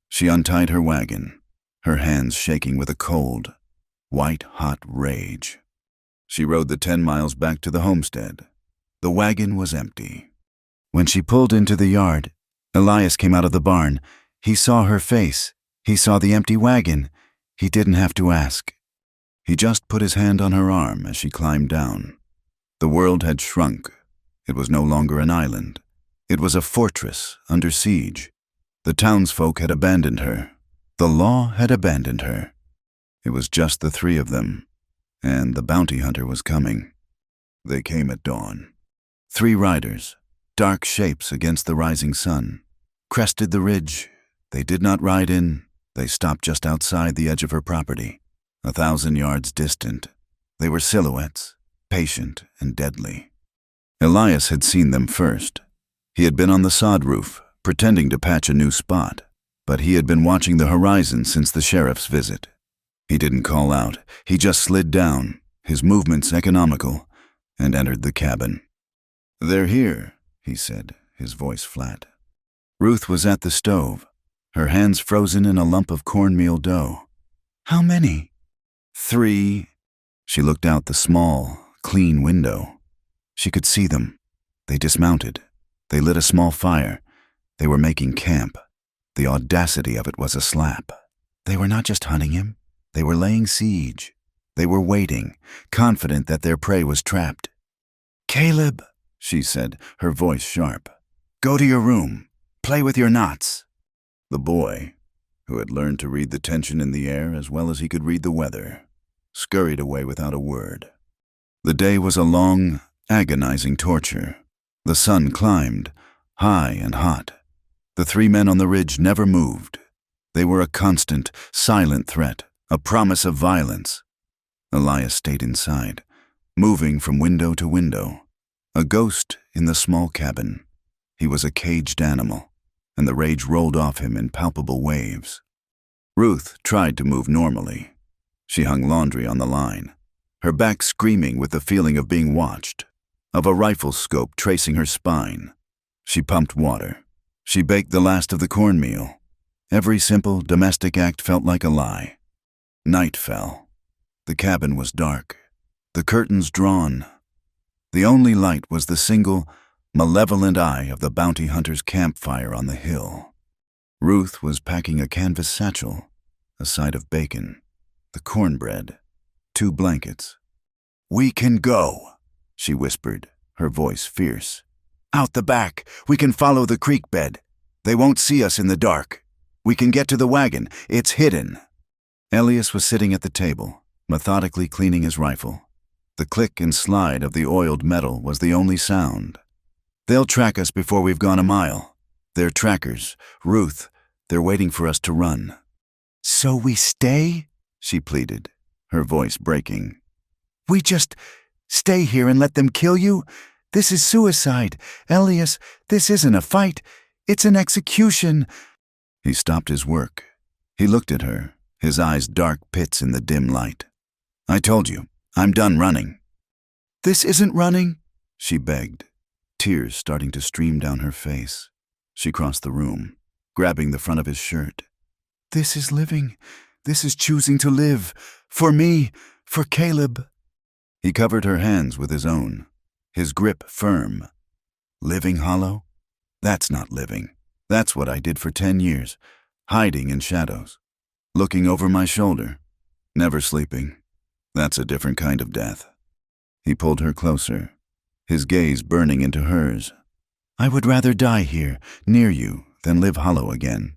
She untied her wagon, her hands shaking with a cold, white-hot rage. She rode the 10 miles back to the homestead. The wagon was empty. When she pulled into the yard, Elias came out of the barn. He saw her face. He saw the empty wagon. He didn't have to ask. He just put his hand on her arm as she climbed down. The world had shrunk. It was no longer an island. It was a fortress under siege. The townsfolk had abandoned her. The law had abandoned her. It was just the 3 of them, and the bounty hunter was coming. They came at dawn. 3 riders, dark shapes against the rising sun, crested the ridge. They did not ride in. They stopped just outside the edge of her property, 1,000 yards distant. They were silhouettes, patient and deadly. Elias had seen them first. He had been on the sod roof, pretending to patch a new spot, but he had been watching the horizon since the sheriff's visit. He didn't call out. He just slid down, his movements economical, and entered the cabin. They're here, he said, his voice flat. Ruth was at the stove, her hands frozen in a lump of cornmeal dough. How many? 3. She looked out the small, clean window. She could see them. They dismounted. They lit a small fire. They were making camp. The audacity of it was a slap. They were not just hunting him. They were laying siege. They were waiting, confident that their prey was trapped. Caleb, she said, her voice sharp. Go to your room. Play with your knots. The boy, who had learned to read the tension in the air as well as he could read the weather, scurried away without a word. The day was a long, agonizing torture. The sun climbed, high and hot. The 3 men on the ridge never moved. They were a constant, silent threat, a promise of violence. Elias stayed inside, moving from window to window, a ghost in the small cabin. He was a caged animal, and the rage rolled off him in palpable waves. Ruth tried to move normally. She hung laundry on the line, her back screaming with the feeling of being watched, of a rifle scope tracing her spine. She pumped water. She baked the last of the cornmeal. Every simple domestic act felt like a lie. Night fell. The cabin was dark, the curtains drawn. The only light was the single, malevolent eye of the bounty hunter's campfire on the hill. Ruth was packing a canvas satchel, a side of bacon, the cornbread, 2 blankets. We can go, she whispered, her voice fierce. Out the back, we can follow the creek bed. They won't see us in the dark. We can get to the wagon. It's hidden. Elias was sitting at the table, methodically cleaning his rifle. The click and slide of the oiled metal was the only sound. They'll track us before we've gone a mile. They're trackers. Ruth, they're waiting for us to run. So we stay? She pleaded, her voice breaking. We just stay here and let them kill you? This is suicide. Elias, this isn't a fight. It's an execution. He stopped his work. He looked at her, his eyes dark pits in the dim light. I told you, I'm done running. This isn't running, she begged, tears starting to stream down her face. She crossed the room, grabbing the front of his shirt. "This is living. This is choosing to live. For me. For Caleb." He covered her hands with his own, his grip firm. Living hollow? That's not living. That's what I did for 10 years, hiding in shadows, looking over my shoulder, never sleeping. That's a different kind of death. He pulled her closer, his gaze burning into hers. "I would rather die here, near you, than live hollow again.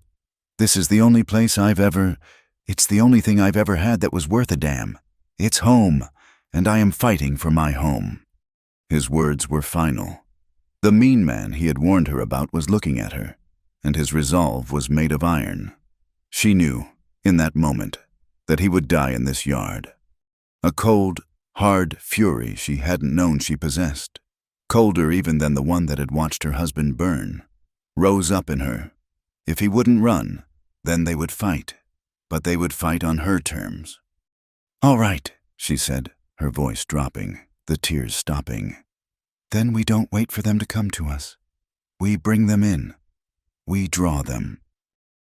This is the only place it's the only thing I've ever had that was worth a damn. It's home, and I am fighting for my home." His words were final. The mean man he had warned her about was looking at her, and his resolve was made of iron. She knew, in that moment, that he would die in this yard. A cold, hard fury she hadn't known she possessed, colder even than the one that had watched her husband burn, rose up in her. If he wouldn't run, then they would fight, but they would fight on her terms. "All right," she said, her voice dropping, the tears stopping. "Then we don't wait for them to come to us. We bring them in. We draw them."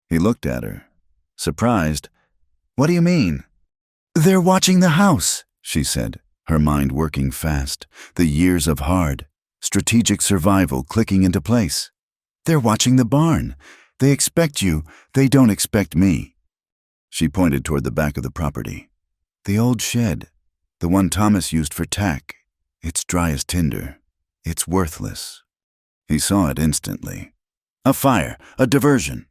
He looked at her, surprised. "What do you mean?" "They're watching the house," she said, her mind working fast, the years of hard, strategic survival clicking into place. "They're watching the barn. They expect you. They don't expect me." She pointed toward the back of the property. "The old shed, the one Thomas used for tack. It's dry as tinder. It's worthless." He saw it instantly. "A fire, a diversion.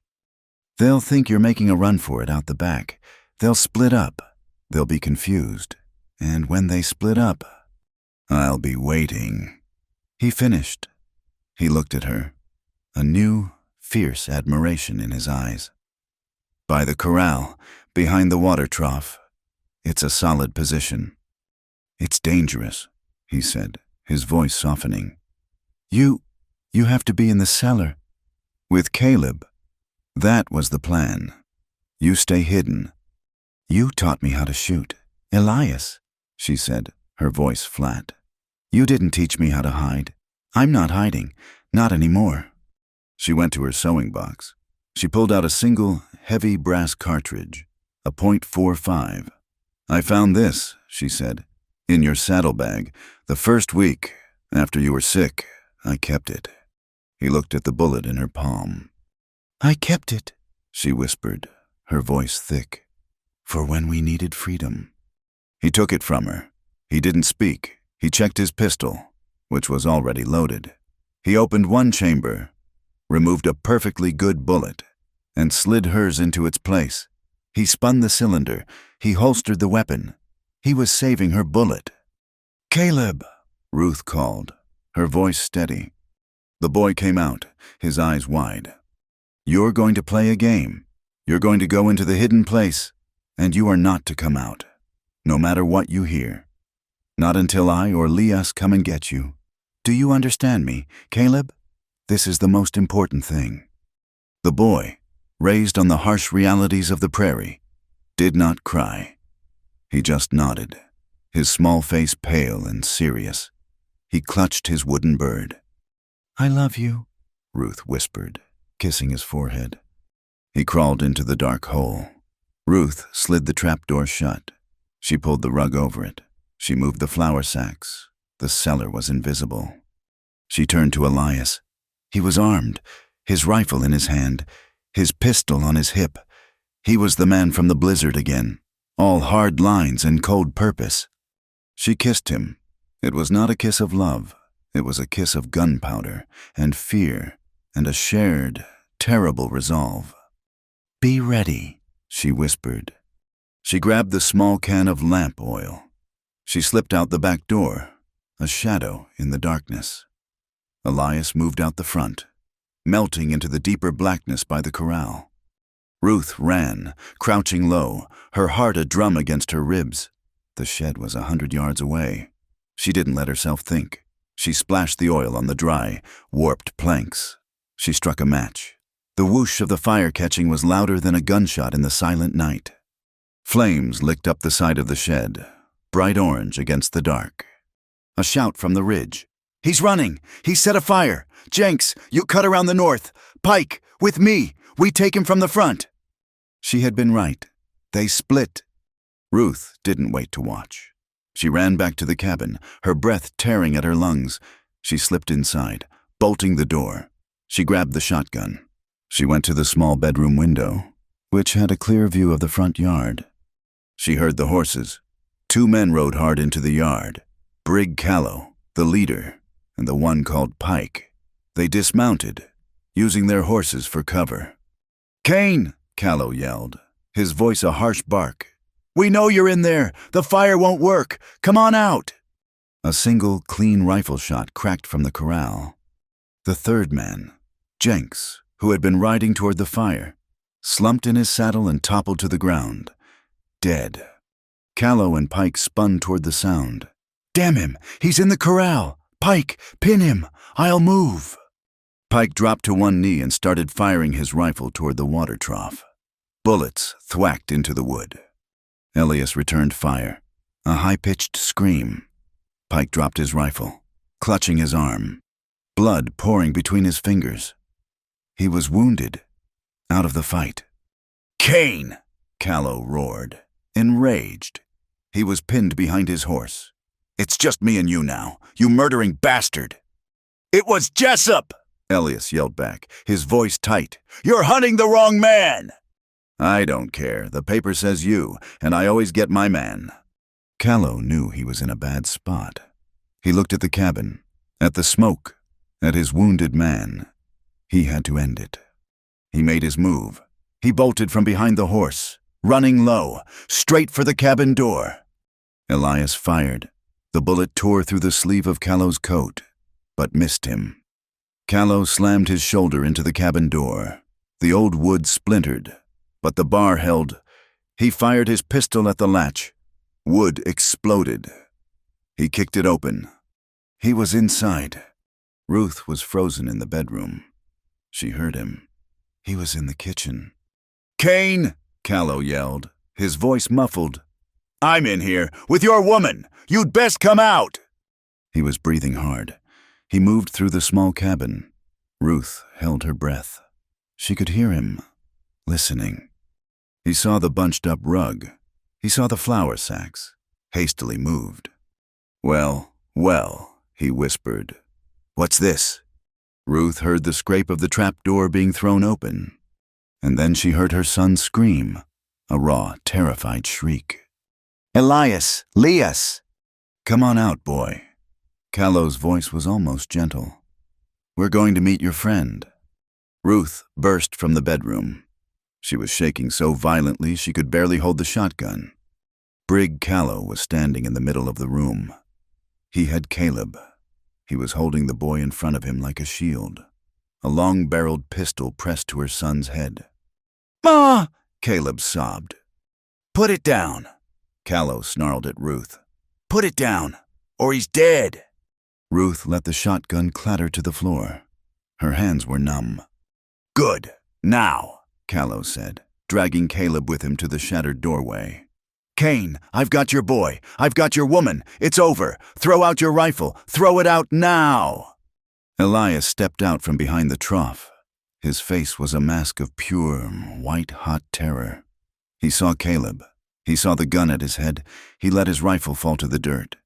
They'll think you're making a run for it out the back. They'll split up. They'll be confused. And when they split up, I'll be waiting." He finished. He looked at her, a new, fierce admiration in his eyes. "By the corral, behind the water trough. It's a solid position." "It's dangerous," he said, his voice softening. You have to be in the cellar." "With Caleb. That was the plan. You stay hidden." "You taught me how to shoot. Elias," she said, her voice flat. "You didn't teach me how to hide. I'm not hiding. Not anymore." She went to her sewing box. She pulled out a single, heavy brass cartridge, a .45. "I found this," she said, "in your saddlebag. The first week, after you were sick, I kept it." He looked at the bullet in her palm. "I kept it," she whispered, her voice thick, "for when we needed freedom." He took it from her. He didn't speak. He checked his pistol, which was already loaded. He opened one chamber, removed a perfectly good bullet, and slid hers into its place. He spun the cylinder. He holstered the weapon. He was saving her bullet. "Caleb," Ruth called, her voice steady. The boy came out, his eyes wide. "You're going to play a game. You're going to go into the hidden place, and you are not to come out, no matter what you hear. Not until I or Lias come and get you. Do you understand me, Caleb? This is the most important thing." The boy, raised on the harsh realities of the prairie, did not cry. He just nodded, his small face pale and serious. He clutched his wooden bird. "I love you," Ruth whispered, kissing his forehead. He crawled into the dark hole. Ruth slid the trapdoor shut. She pulled the rug over it. She moved the flour sacks. The cellar was invisible. She turned to Elias. He was armed, his rifle in his hand, his pistol on his hip. He was the man from the blizzard again, all hard lines and cold purpose. She kissed him. It was not a kiss of love. It was a kiss of gunpowder and fear and a shared, terrible resolve. "Be ready," she whispered. She grabbed the small can of lamp oil. She slipped out the back door, a shadow in the darkness. Elias moved out the front, melting into the deeper blackness by the corral. Ruth ran, crouching low, her heart a drum against her ribs. The shed was 100 yards away. She didn't let herself think. She splashed the oil on the dry, warped planks. She struck a match. The whoosh of the fire catching was louder than a gunshot in the silent night. Flames licked up the side of the shed, bright orange against the dark. A shout from the ridge. He's running. He set a fire. Jenks, you cut around the north. Pike, with me. We take him from the front. She had been right. They split. Ruth didn't wait to watch. She ran back to the cabin, her breath tearing at her lungs. She slipped inside, bolting the door. She grabbed the shotgun. She went to the small bedroom window, which had a clear view of the front yard. She heard the horses. 2 men rode hard into the yard. Brig Callow, the leader, and the one called Pike. They dismounted, using their horses for cover. "Kane!" Callow yelled, his voice a harsh bark. "We know you're in there! The fire won't work! Come on out!" A single, clean rifle shot cracked from the corral. The third man, Jenks, who had been riding toward the fire, slumped in his saddle and toppled to the ground, dead. Callow and Pike spun toward the sound. "Damn him! He's in the corral! Pike, pin him! I'll move!" Pike dropped to one knee and started firing his rifle toward the water trough. Bullets thwacked into the wood. Elias returned fire, a high-pitched scream. Pike dropped his rifle, clutching his arm, blood pouring between his fingers. He was wounded, out of the fight. "Kane!" Callow roared, enraged. He was pinned behind his horse. "It's just me and you now, you murdering bastard!" "It was Jessup!" Elias yelled back, his voice tight. "You're hunting the wrong man!" "I don't care. The paper says you, and I always get my man." Callow knew he was in a bad spot. He looked at the cabin, at the smoke, at his wounded man. He had to end it. He made his move. He bolted from behind the horse, running low, straight for the cabin door. Elias fired. The bullet tore through the sleeve of Callow's coat, but missed him. Callow slammed his shoulder into the cabin door. The old wood splintered, but the bar held. He fired his pistol at the latch. Wood exploded. He kicked it open. He was inside. Ruth was frozen in the bedroom. She heard him. He was in the kitchen. "Kane!" Callow yelled, his voice muffled. "I'm in here, with your woman! You'd best come out!" He was breathing hard. He moved through the small cabin. Ruth held her breath. She could hear him, listening. He saw the bunched-up rug. He saw the flour sacks, hastily moved. "Well, well," he whispered. "What's this?" Ruth heard the scrape of the trap door being thrown open. And then she heard her son scream, a raw, terrified shriek. "Elias! Lias! Come on out, boy." Callow's voice was almost gentle. "We're going to meet your friend." Ruth burst from the bedroom. She was shaking so violently she could barely hold the shotgun. Brig Callow was standing in the middle of the room. He had Caleb. He was holding the boy in front of him like a shield, a long-barreled pistol pressed to her son's head. "Ma!" Caleb sobbed. "Put it down!" Callow snarled at Ruth. "Put it down, or he's dead!" Ruth let the shotgun clatter to the floor. Her hands were numb. "Good. Now," Callow said, dragging Caleb with him to the shattered doorway. "Kane, I've got your boy. I've got your woman. It's over. Throw out your rifle. Throw it out now." Elias stepped out from behind the trough. His face was a mask of pure, white-hot terror. He saw Caleb. He saw the gun at his head. He let his rifle fall to the dirt.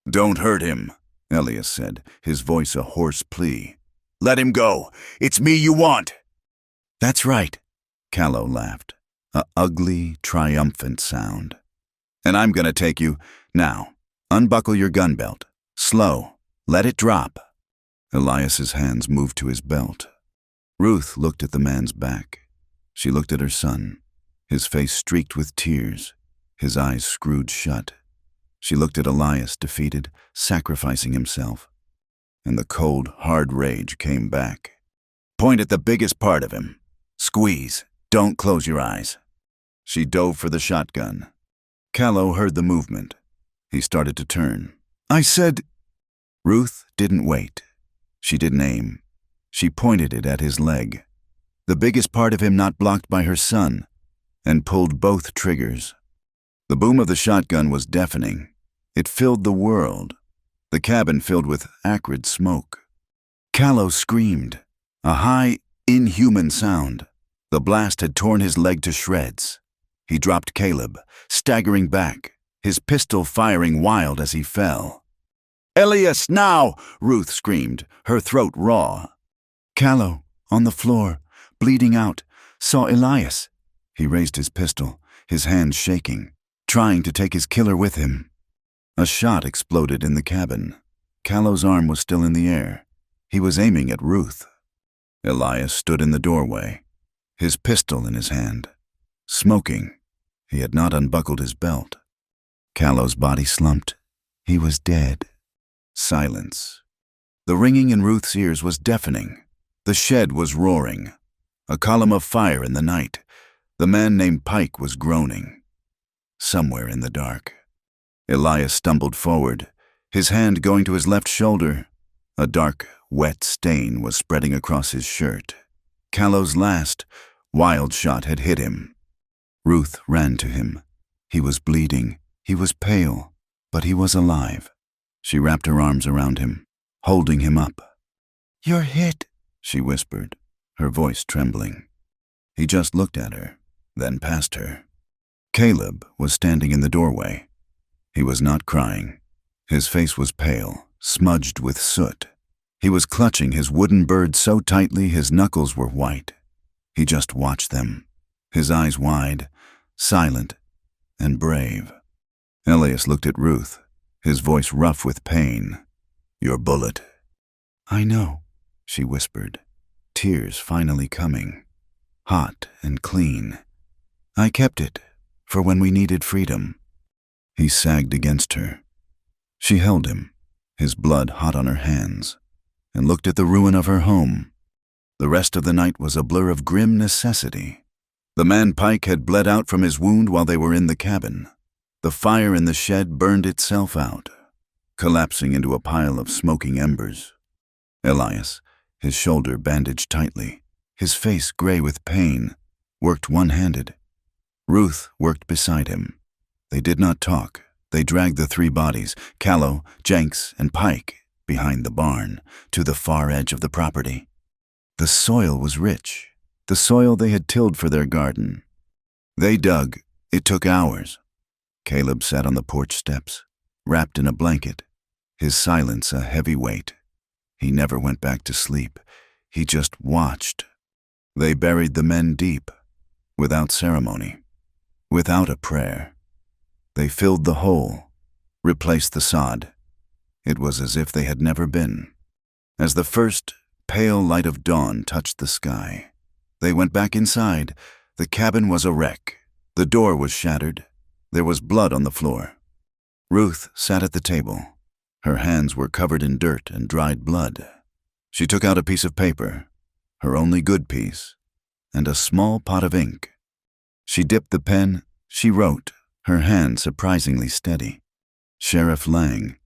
"Don't hurt him," Elias said, his voice a hoarse plea. "Let him go. It's me you want." "That's right," Callow laughed, a ugly, triumphant sound. "And I'm going to take you. Now, unbuckle your gun belt. Slow. Let it drop." Elias's hands moved to his belt. Ruth looked at the man's back. She looked at her son, his face streaked with tears, his eyes screwed shut. She looked at Elias, defeated, sacrificing himself. And the cold, hard rage came back. "Point at the biggest part of him. Squeeze. Don't close your eyes." She dove for the shotgun. Callow heard the movement. He started to turn. "I said—" Ruth didn't wait. She didn't aim. She pointed it at his leg, the biggest part of him not blocked by her son, and pulled both triggers. The boom of the shotgun was deafening. It filled the world. the cabin filled with acrid smoke. Callow screamed, a high, inhuman sound. The blast had torn his leg to shreds. He dropped Caleb, staggering back, his pistol firing wild as he fell. "Elias, now!" Ruth screamed, her throat raw. Callow, on the floor, bleeding out, saw Elias. He raised his pistol, his hands shaking, trying to take his killer with him. A shot exploded in the cabin. Callow's arm was still in the air. He was aiming at Ruth. Elias stood in the doorway, his pistol in his hand, smoking. He had not unbuckled his belt. Callow's body slumped. He was dead. Silence. The ringing in Ruth's ears was deafening. The shed was roaring. A column of fire in the night. The man named Pike was groaning. Somewhere in the dark. Elias stumbled forward, his hand going to his left shoulder. A dark, wet stain was spreading across his shirt. Callow's last, wild shot had hit him. Ruth ran to him. He was bleeding. He was pale, but he was alive. She wrapped her arms around him, holding him up. "You're hit," she whispered, her voice trembling. He just looked at her, then past her. Caleb was standing in the doorway. He was not crying. His face was pale, smudged with soot. He was clutching his wooden bird so tightly his knuckles were white. He just watched them, his eyes wide, silent, and brave. Elias looked at Ruth, his voice rough with pain. "Your bullet." "I know," she whispered, tears finally coming, hot and clean. "I kept it for when we needed freedom." He sagged against her. She held him, his blood hot on her hands, and looked at the ruin of her home. The rest of the night was a blur of grim necessity. The man Pike had bled out from his wound while they were in the cabin. The fire in the shed burned itself out, collapsing into a pile of smoking embers. Elias, his shoulder bandaged tightly, his face gray with pain, worked one-handed. Ruth worked beside him. They did not talk. They dragged the three bodies, Callow, Jenks, and Pike, behind the barn, to the far edge of the property. The soil was rich, the soil they had tilled for their garden. They dug. It took hours. Caleb sat on the porch steps, wrapped in a blanket, his silence a heavy weight. He never went back to sleep. He just watched. They buried the men deep, without ceremony, without a prayer. They filled the hole, replaced the sod. It was as if they had never been. As the first pale light of dawn touched the sky, they went back inside. The cabin was a wreck. The door was shattered. There was blood on the floor. Ruth sat at the table. Her hands were covered in dirt and dried blood. She took out a piece of paper, her only good piece, and a small pot of ink. She dipped the pen. She wrote, her hand surprisingly steady. "Sheriff Lang.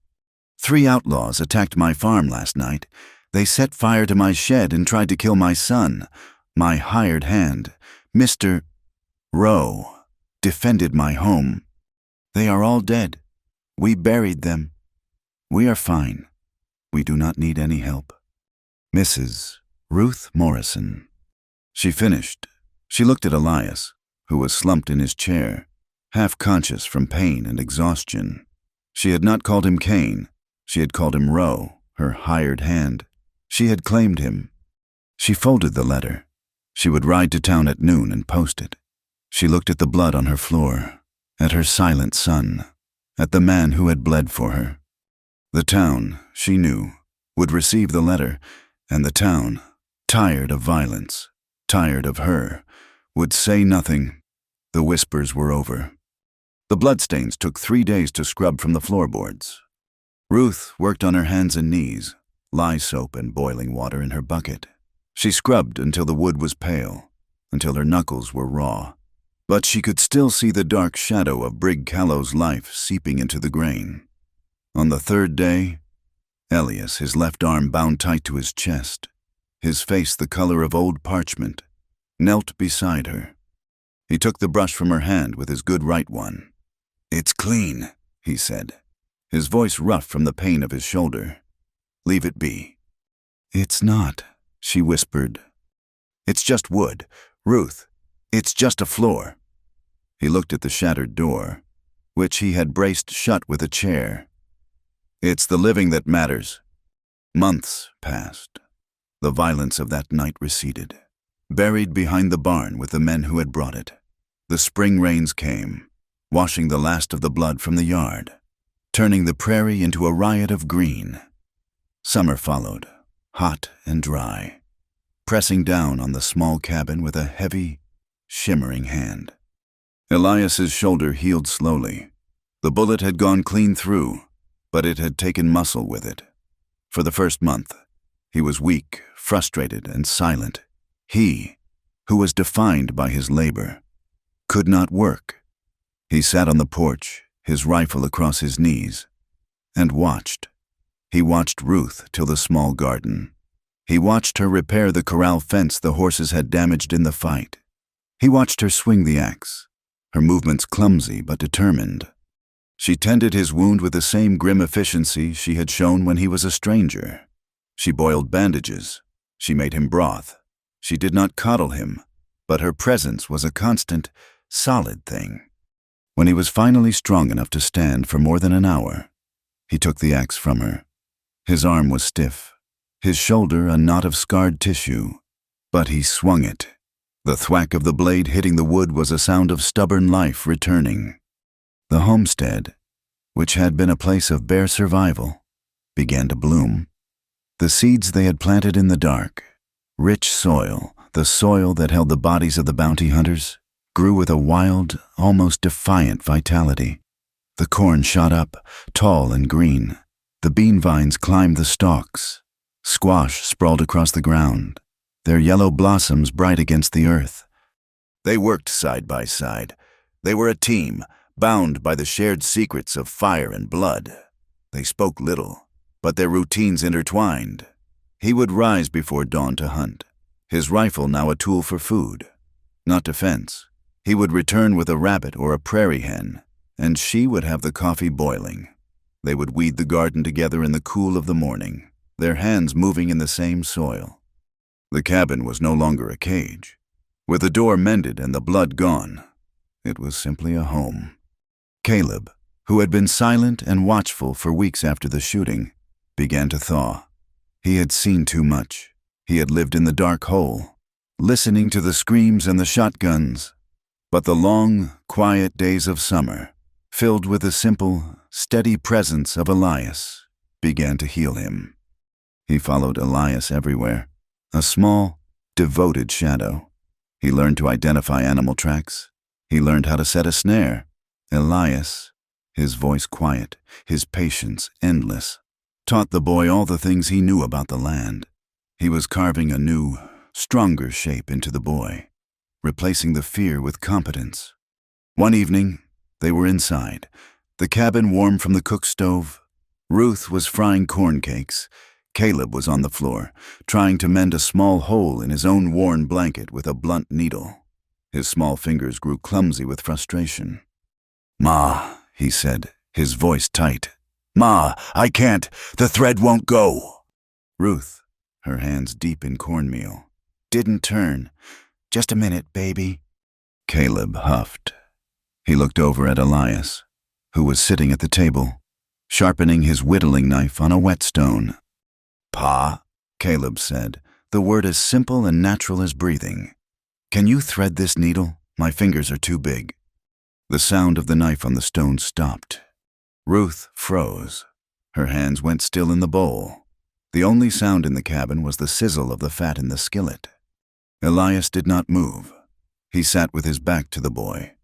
3 outlaws attacked my farm last night. They set fire to my shed and tried to kill my son. My hired hand, Mr. Rowe, defended my home. They are all dead. We buried them. We are fine. We do not need any help. Mrs. Ruth Morrison." She finished. She looked at Elias, who was slumped in his chair, half conscious from pain and exhaustion. She had not called him Cain. She had called him Rowe, her hired hand. She had claimed him. She folded the letter. She would ride to town at noon and post it. She looked at the blood on her floor, at her silent son, at the man who had bled for her. The town, she knew, would receive the letter, and the town, tired of violence, tired of her, would say nothing. The whispers were over. The bloodstains took 3 days to scrub from the floorboards. Ruth worked on her hands and knees, lye soap and boiling water in her bucket. She scrubbed until the wood was pale, until her knuckles were raw. But she could still see the dark shadow of Brig Callow's life seeping into the grain. On the 3rd day, Elias, his left arm bound tight to his chest, his face the color of old parchment, knelt beside her. He took the brush from her hand with his good right one. "It's clean," he said. his voice rough from the pain of his shoulder. "Leave it be." "It's not," she whispered. "It's just wood. Ruth, it's just a floor." He looked at the shattered door, which he had braced shut with a chair. "It's the living that matters." Months passed. The violence of that night receded. Buried behind the barn with the men who had brought it, the spring rains came, washing the last of the blood from the yard, turning the prairie into a riot of green. Summer followed, hot and dry, pressing down on the small cabin with a heavy, shimmering hand. Elias's shoulder healed slowly. The bullet had gone clean through, but it had taken muscle with it. For the first month, he was weak, frustrated, and silent. He, who was defined by his labor, could not work. He sat on the porch, his rifle across his knees, and watched. He watched Ruth till the small garden. He watched her repair the corral fence the horses had damaged in the fight. He watched her swing the axe, her movements clumsy but determined. She tended his wound with the same grim efficiency she had shown when he was a stranger. She boiled bandages. She made him broth. She did not coddle him, but her presence was a constant, solid thing. When he was finally strong enough to stand for more than an hour, he took the axe from her. His arm was stiff, his shoulder a knot of scarred tissue, but he swung it. The thwack of the blade hitting the wood was a sound of stubborn life returning. The homestead, which had been a place of bare survival, began to bloom. The seeds they had planted in the dark, rich soil, the soil that held the bodies of the bounty hunters, grew with a wild, almost defiant vitality. The corn shot up, tall and green. The bean vines climbed the stalks. Squash sprawled across the ground, their yellow blossoms bright against the earth. They worked side by side. They were a team, bound by the shared secrets of fire and blood. They spoke little, but their routines intertwined. He would rise before dawn to hunt, his rifle now a tool for food, not defense. He would return with a rabbit or a prairie hen, and she would have the coffee boiling. They would weed the garden together in the cool of the morning, their hands moving in the same soil. The cabin was no longer a cage. With the door mended and the blood gone, it was simply a home. Caleb, who had been silent and watchful for weeks after the shooting, began to thaw. He had seen too much. He had lived in the dark hole, listening to the screams and the shotguns. But the long, quiet days of summer, filled with the simple, steady presence of Elias, began to heal him. He followed Elias everywhere, a small, devoted shadow. He learned to identify animal tracks. He learned how to set a snare. Elias, his voice quiet, his patience endless, taught the boy all the things he knew about the land. He was carving a new, stronger shape into the boy, replacing the fear with competence. One evening, they were inside, the cabin warm from the cook stove. Ruth was frying corn cakes. Caleb was on the floor, trying to mend a small hole in his own worn blanket with a blunt needle. His small fingers grew clumsy with frustration. "Ma," he said, his voice tight. "Ma, I can't. The thread won't go." Ruth, her hands deep in cornmeal, didn't turn. "Just a minute, baby." Caleb huffed. He looked over at Elias, who was sitting at the table, sharpening his whittling knife on a whetstone. "Pa," Caleb said, the word as simple and natural as breathing. "Can you thread this needle? My fingers are too big." The sound of the knife on the stone stopped. Ruth froze. Her hands went still in the bowl. The only sound in the cabin was the sizzle of the fat in the skillet. Elias did not move. He sat with his back to the boy,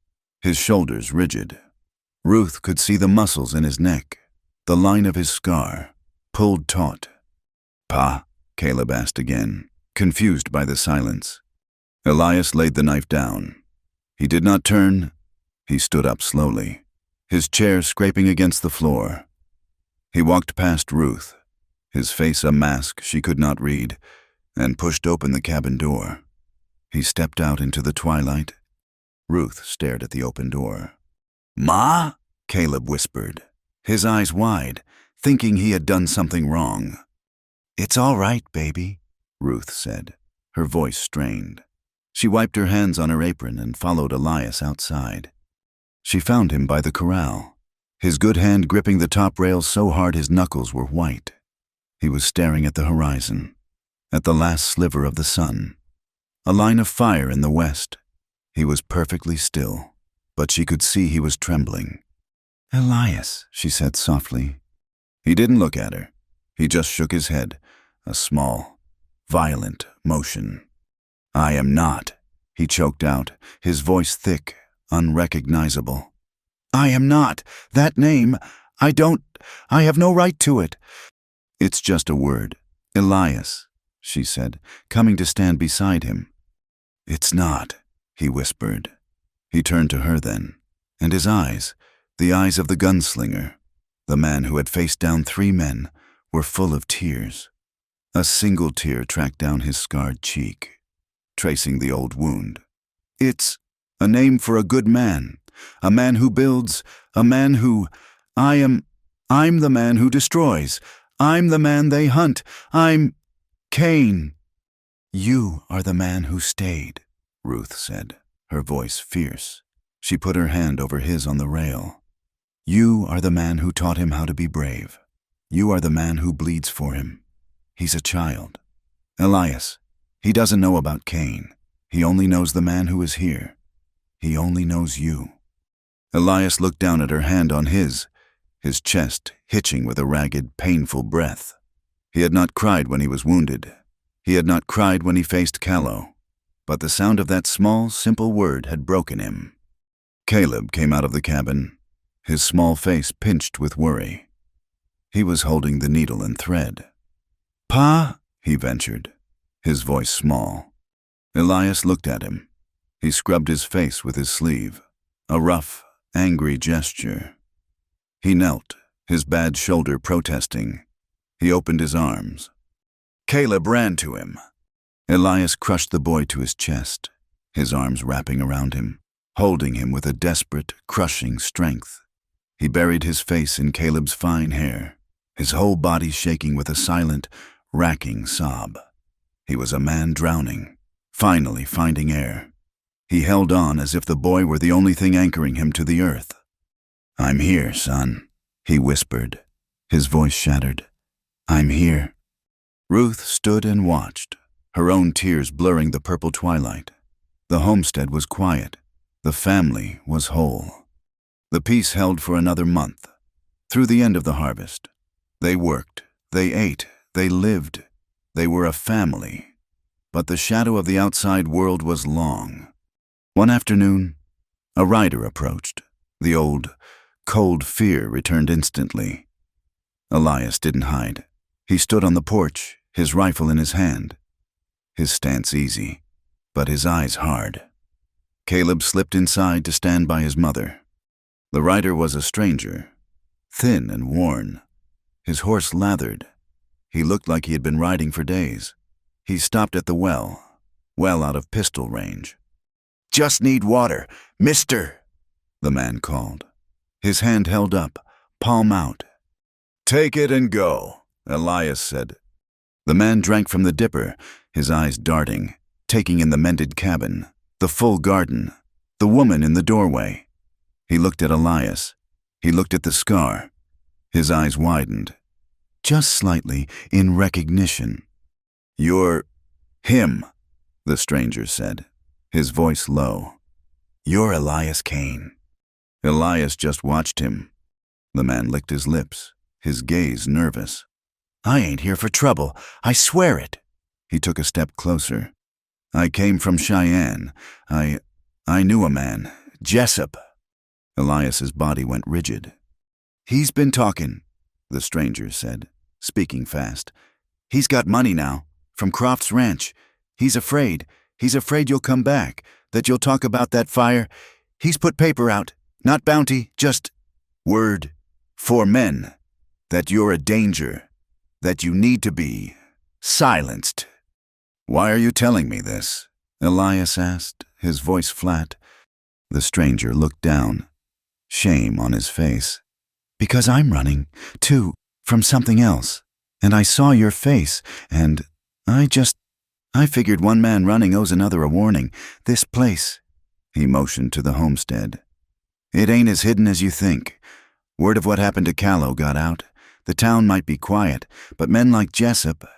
his shoulders rigid. Ruth could see the muscles in his neck, the line of his scar, pulled taut. "Pa?" Caleb asked again, confused by the silence. Elias laid the knife down. He did not turn. He stood up slowly, his chair scraping against the floor. He walked past Ruth, his face a mask she could not read, and pushed open the cabin door. He stepped out into the twilight. Ruth stared at the open door. "Ma?" Caleb whispered, his eyes wide, thinking he had done something wrong. "It's all right, baby," Ruth said, her voice strained. She wiped her hands on her apron and followed Elias outside. She found him by the corral, his good hand gripping the top rails so hard his knuckles were white. He was staring at the horizon, at the last sliver of the sun, a line of fire in the west. He was perfectly still, but she could see he was trembling. "Elias," she said softly. He didn't look at her. He just shook his head, a small, violent motion. "I am not," he choked out, his voice thick, unrecognizable. "I am not. That name, I have no right to it." "It's just a word. Elias," she said, coming to stand beside him. "It's not," he whispered. He turned to her then, and his eyes, the eyes of the gunslinger, the man who had faced down 3 men, were full of tears. A single tear tracked down his scarred cheek, tracing the old wound. "It's a name for a good man, a man who builds, a man who... I'm the man who destroys. I'm the man they hunt. I'm Cain." "You are the man who stayed," Ruth said, her voice fierce. She put her hand over his on the rail. "You are the man who taught him how to be brave. You are the man who bleeds for him. He's a child. Elias, he doesn't know about Cain. He only knows the man who is here. He only knows you." Elias looked down at her hand on his chest hitching with a ragged, painful breath. He had not cried when he was wounded. He had not cried when he faced Callow. But the sound of that small, simple word had broken him. Caleb came out of the cabin, his small face pinched with worry. He was holding the needle and thread. "Pa," he ventured, his voice small. Elias looked at him. He scrubbed his face with his sleeve, a rough, angry gesture. He knelt, his bad shoulder protesting. He opened his arms. Caleb ran to him. Elias crushed the boy to his chest, his arms wrapping around him, holding him with a desperate, crushing strength. He buried his face in Caleb's fine hair, his whole body shaking with a silent, racking sob. He was a man drowning, finally finding air. He held on as if the boy were the only thing anchoring him to the earth. "I'm here, son," he whispered, his voice shattered. "I'm here." Ruth stood and watched, her own tears blurring the purple twilight. The homestead was quiet. The family was whole. The peace held for another month, through the end of the harvest. They worked, they ate, they lived. They were a family. But the shadow of the outside world was long. One afternoon, a rider approached. The old, cold fear returned instantly. Elias didn't hide. He stood on the porch, his rifle in his hand, his stance easy, but his eyes hard. Caleb slipped inside to stand by his mother. The rider was a stranger, thin and worn, his horse lathered. He looked like he had been riding for days. He stopped at the well out of pistol range. "Just need water, mister," the man called. His hand held up, palm out. "Take it and go," Elias said. The man drank from the dipper, his eyes darting, taking in the mended cabin, the full garden, the woman in the doorway. He looked at Elias. He looked at the scar. His eyes widened, just slightly, in recognition. "You're him," the stranger said, his voice low. "You're Elias Cain." Elias just watched him. The man licked his lips, his gaze nervous. "I ain't here for trouble, I swear it." He took a step closer. "I came from Cheyenne. I knew a man, Jessup." Elias's body went rigid. "He's been talking," the stranger said, speaking fast. "He's got money now, from Croft's ranch. He's afraid you'll come back, that you'll talk about that fire. He's put paper out, not bounty, just word, for men, that you're a danger, that you need to be silenced." "Why are you telling me this?" Elias asked, his voice flat. The stranger looked down, shame on his face. Because I'm running, too, from something else. And I saw your face, and I figured one man running owes another a warning. This place. He motioned to the homestead. It ain't as hidden as you think. Word of what happened to Callow got out. The town might be quiet, but men like Jessup,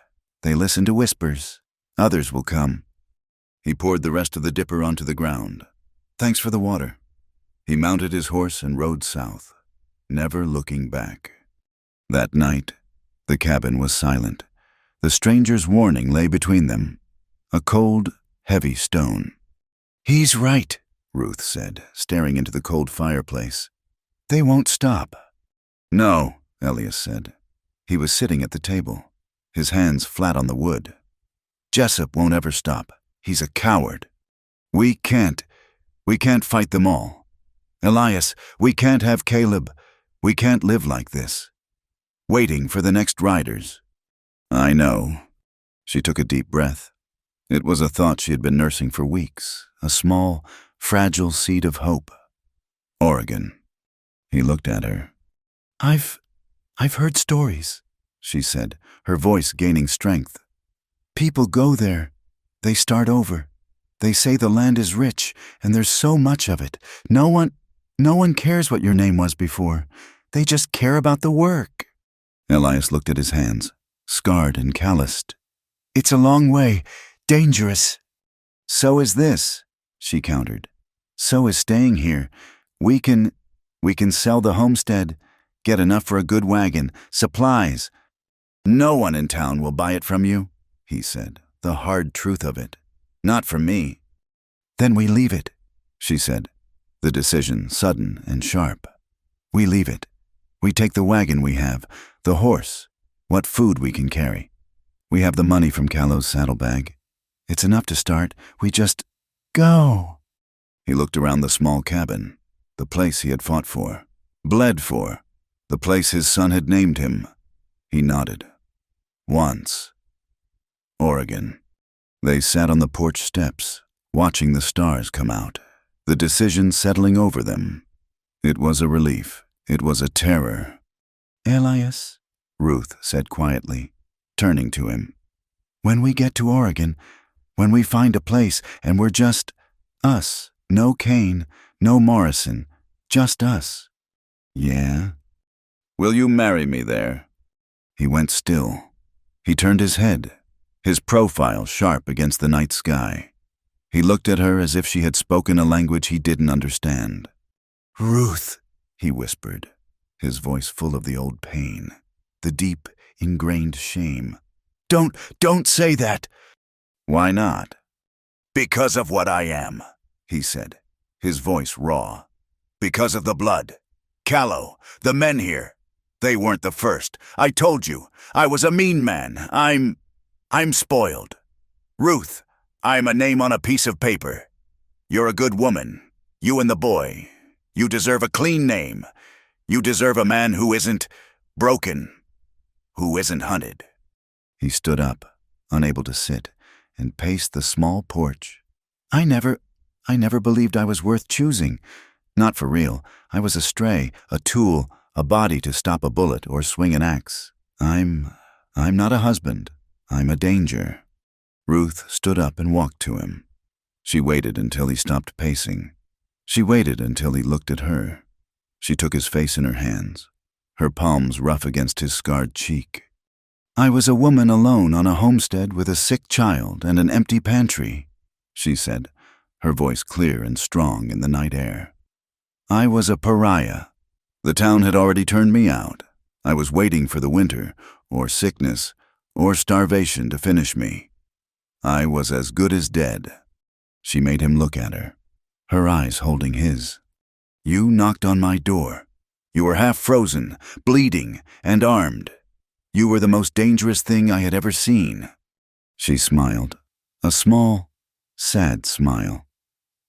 they listen to whispers. Others will come. He poured the rest of the dipper onto the ground. Thanks for the water. He mounted his horse and rode south, never looking back. That night, the cabin was silent. The stranger's warning lay between them, a cold, heavy stone. He's right, Ruth said, staring into the cold fireplace. They won't stop. No, Elias said. He was sitting at the table, his hands flat on the wood. Jessup won't ever stop. He's a coward. We can't fight them all. Elias, we can't have Caleb. We can't live like this, waiting for the next riders. I know. She took a deep breath. It was a thought she had been nursing for weeks, a small, fragile seed of hope. Oregon. He looked at her. I've heard stories, she said, her voice gaining strength. People go there. They start over. They say the land is rich, and there's so much of it. No one cares what your name was before. They just care about the work. Elias looked at his hands, scarred and calloused. It's a long way. Dangerous. So is this, she countered. So is staying here. We can sell the homestead, get enough for a good wagon, supplies. No one in town will buy it from you, he said, the hard truth of it. Not from me. Then we leave it, she said, the decision sudden and sharp. We leave it. We take the wagon we have, the horse, what food we can carry. We have the money from Callow's saddlebag. It's enough to start. We just go. He looked around the small cabin, the place he had fought for, bled for, the place his son had named him. He nodded. Once. Oregon. They sat on the porch steps, watching the stars come out, the decision settling over them. It was a relief. It was a terror. Elias, Ruth said quietly, turning to him. When we get to Oregon, when we find a place and we're just us, no Kane, no Morrison, just us. Yeah? Will you marry me there? He went still. He turned his head, his profile sharp against the night sky. He looked at her as if she had spoken a language he didn't understand. Ruth, he whispered, his voice full of the old pain, the deep, ingrained shame. Don't say that. Why not? Because of what I am, he said, his voice raw. Because of the blood. Callow, the men here. They weren't the first. I told you, I was a mean man. I'm spoiled. Ruth, I'm a name on a piece of paper. You're a good woman. You and the boy. You deserve a clean name. You deserve a man who isn't broken, who isn't hunted. He stood up, unable to sit, and paced the small porch. I never believed I was worth choosing. Not for real. I was a stray, a tool, a body to stop a bullet or swing an axe. I'm not a husband. I'm a danger. Ruth stood up and walked to him. She waited until he stopped pacing. She waited until he looked at her. She took his face in her hands, her palms rough against his scarred cheek. I was a woman alone on a homestead with a sick child and an empty pantry, she said, her voice clear and strong in the night air. I was a pariah. The town had already turned me out. I was waiting for the winter, or sickness, or starvation to finish me. I was as good as dead. She made him look at her, her eyes holding his. You knocked on my door. You were half frozen, bleeding, and armed. You were the most dangerous thing I had ever seen. She smiled, a small, sad smile.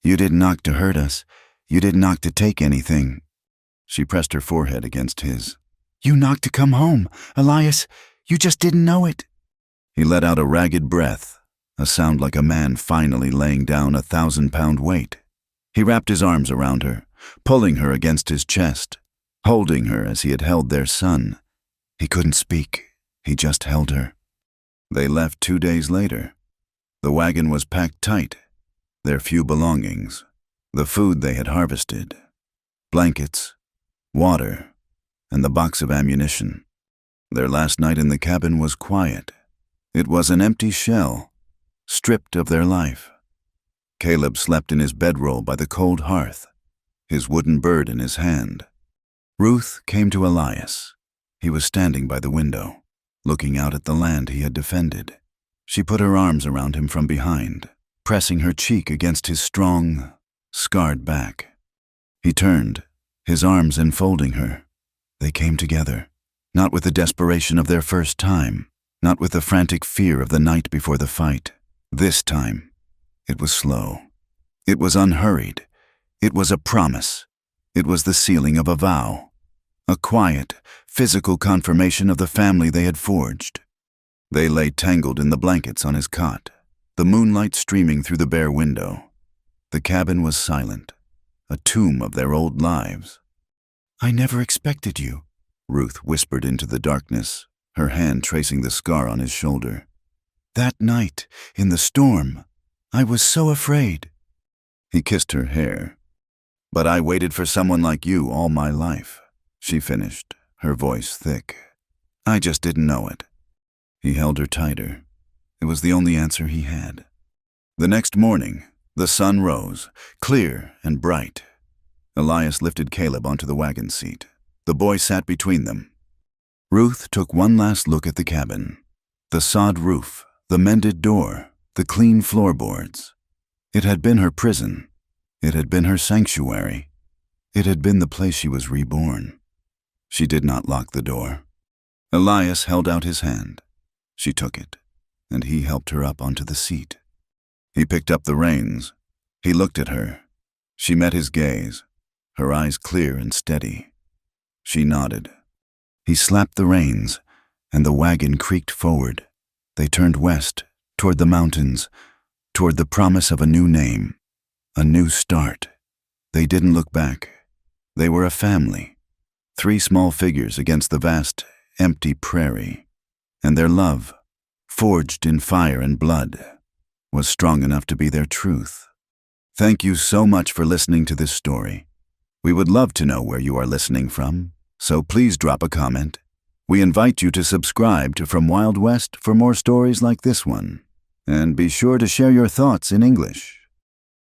You didn't knock to hurt us. You didn't knock to take anything. She pressed her forehead against his. You knocked to come home, Elias. You just didn't know it. He let out a ragged breath, a sound like a man finally laying down a 1,000-pound weight. He wrapped his arms around her, pulling her against his chest, holding her as he had held their son. He couldn't speak. He just held her. They left 2 days later. The wagon was packed tight, their few belongings, the food they had harvested, blankets, water, and the box of ammunition. Their last night in the cabin was quiet. It was an empty shell, stripped of their life. Caleb slept in his bedroll by the cold hearth, his wooden bird in his hand. Ruth came to Elias. He was standing by the window, looking out at the land he had defended. She put her arms around him from behind, pressing her cheek against his strong, scarred back. He turned, his arms enfolding her. They came together, not with the desperation of their first time, not with the frantic fear of the night before the fight. This time, it was slow. It was unhurried. It was a promise. It was the sealing of a vow. A quiet, physical confirmation of the family they had forged. They lay tangled in the blankets on his cot, the moonlight streaming through the bare window. The cabin was silent, a tomb of their old lives. "I never expected you," Ruth whispered into the darkness, her hand tracing the scar on his shoulder. "That night, in the storm, I was so afraid." He kissed her hair. "But I waited for someone like you all my life," she finished, her voice thick. "I just didn't know it." He held her tighter. It was the only answer he had. The next morning, the sun rose, clear and bright. Elias lifted Caleb onto the wagon seat. The boy sat between them. Ruth took one last look at the cabin. The sod roof, the mended door, the clean floorboards. It had been her prison. It had been her sanctuary. It had been the place she was reborn. She did not lock the door. Elias held out his hand. She took it, and he helped her up onto the seat. He picked up the reins. He looked at her. She met his gaze, her eyes clear and steady. She nodded. He slapped the reins, and the wagon creaked forward. They turned west, toward the mountains, toward the promise of a new name, a new start. They didn't look back. They were a family, 3 small figures against the vast, empty prairie. And their love, forged in fire and blood, was strong enough to be their truth. Thank you so much for listening to this story. We would love to know where you are listening from, so please drop a comment. We invite you to subscribe to From Wild West for more stories like this one. And be sure to share your thoughts in English.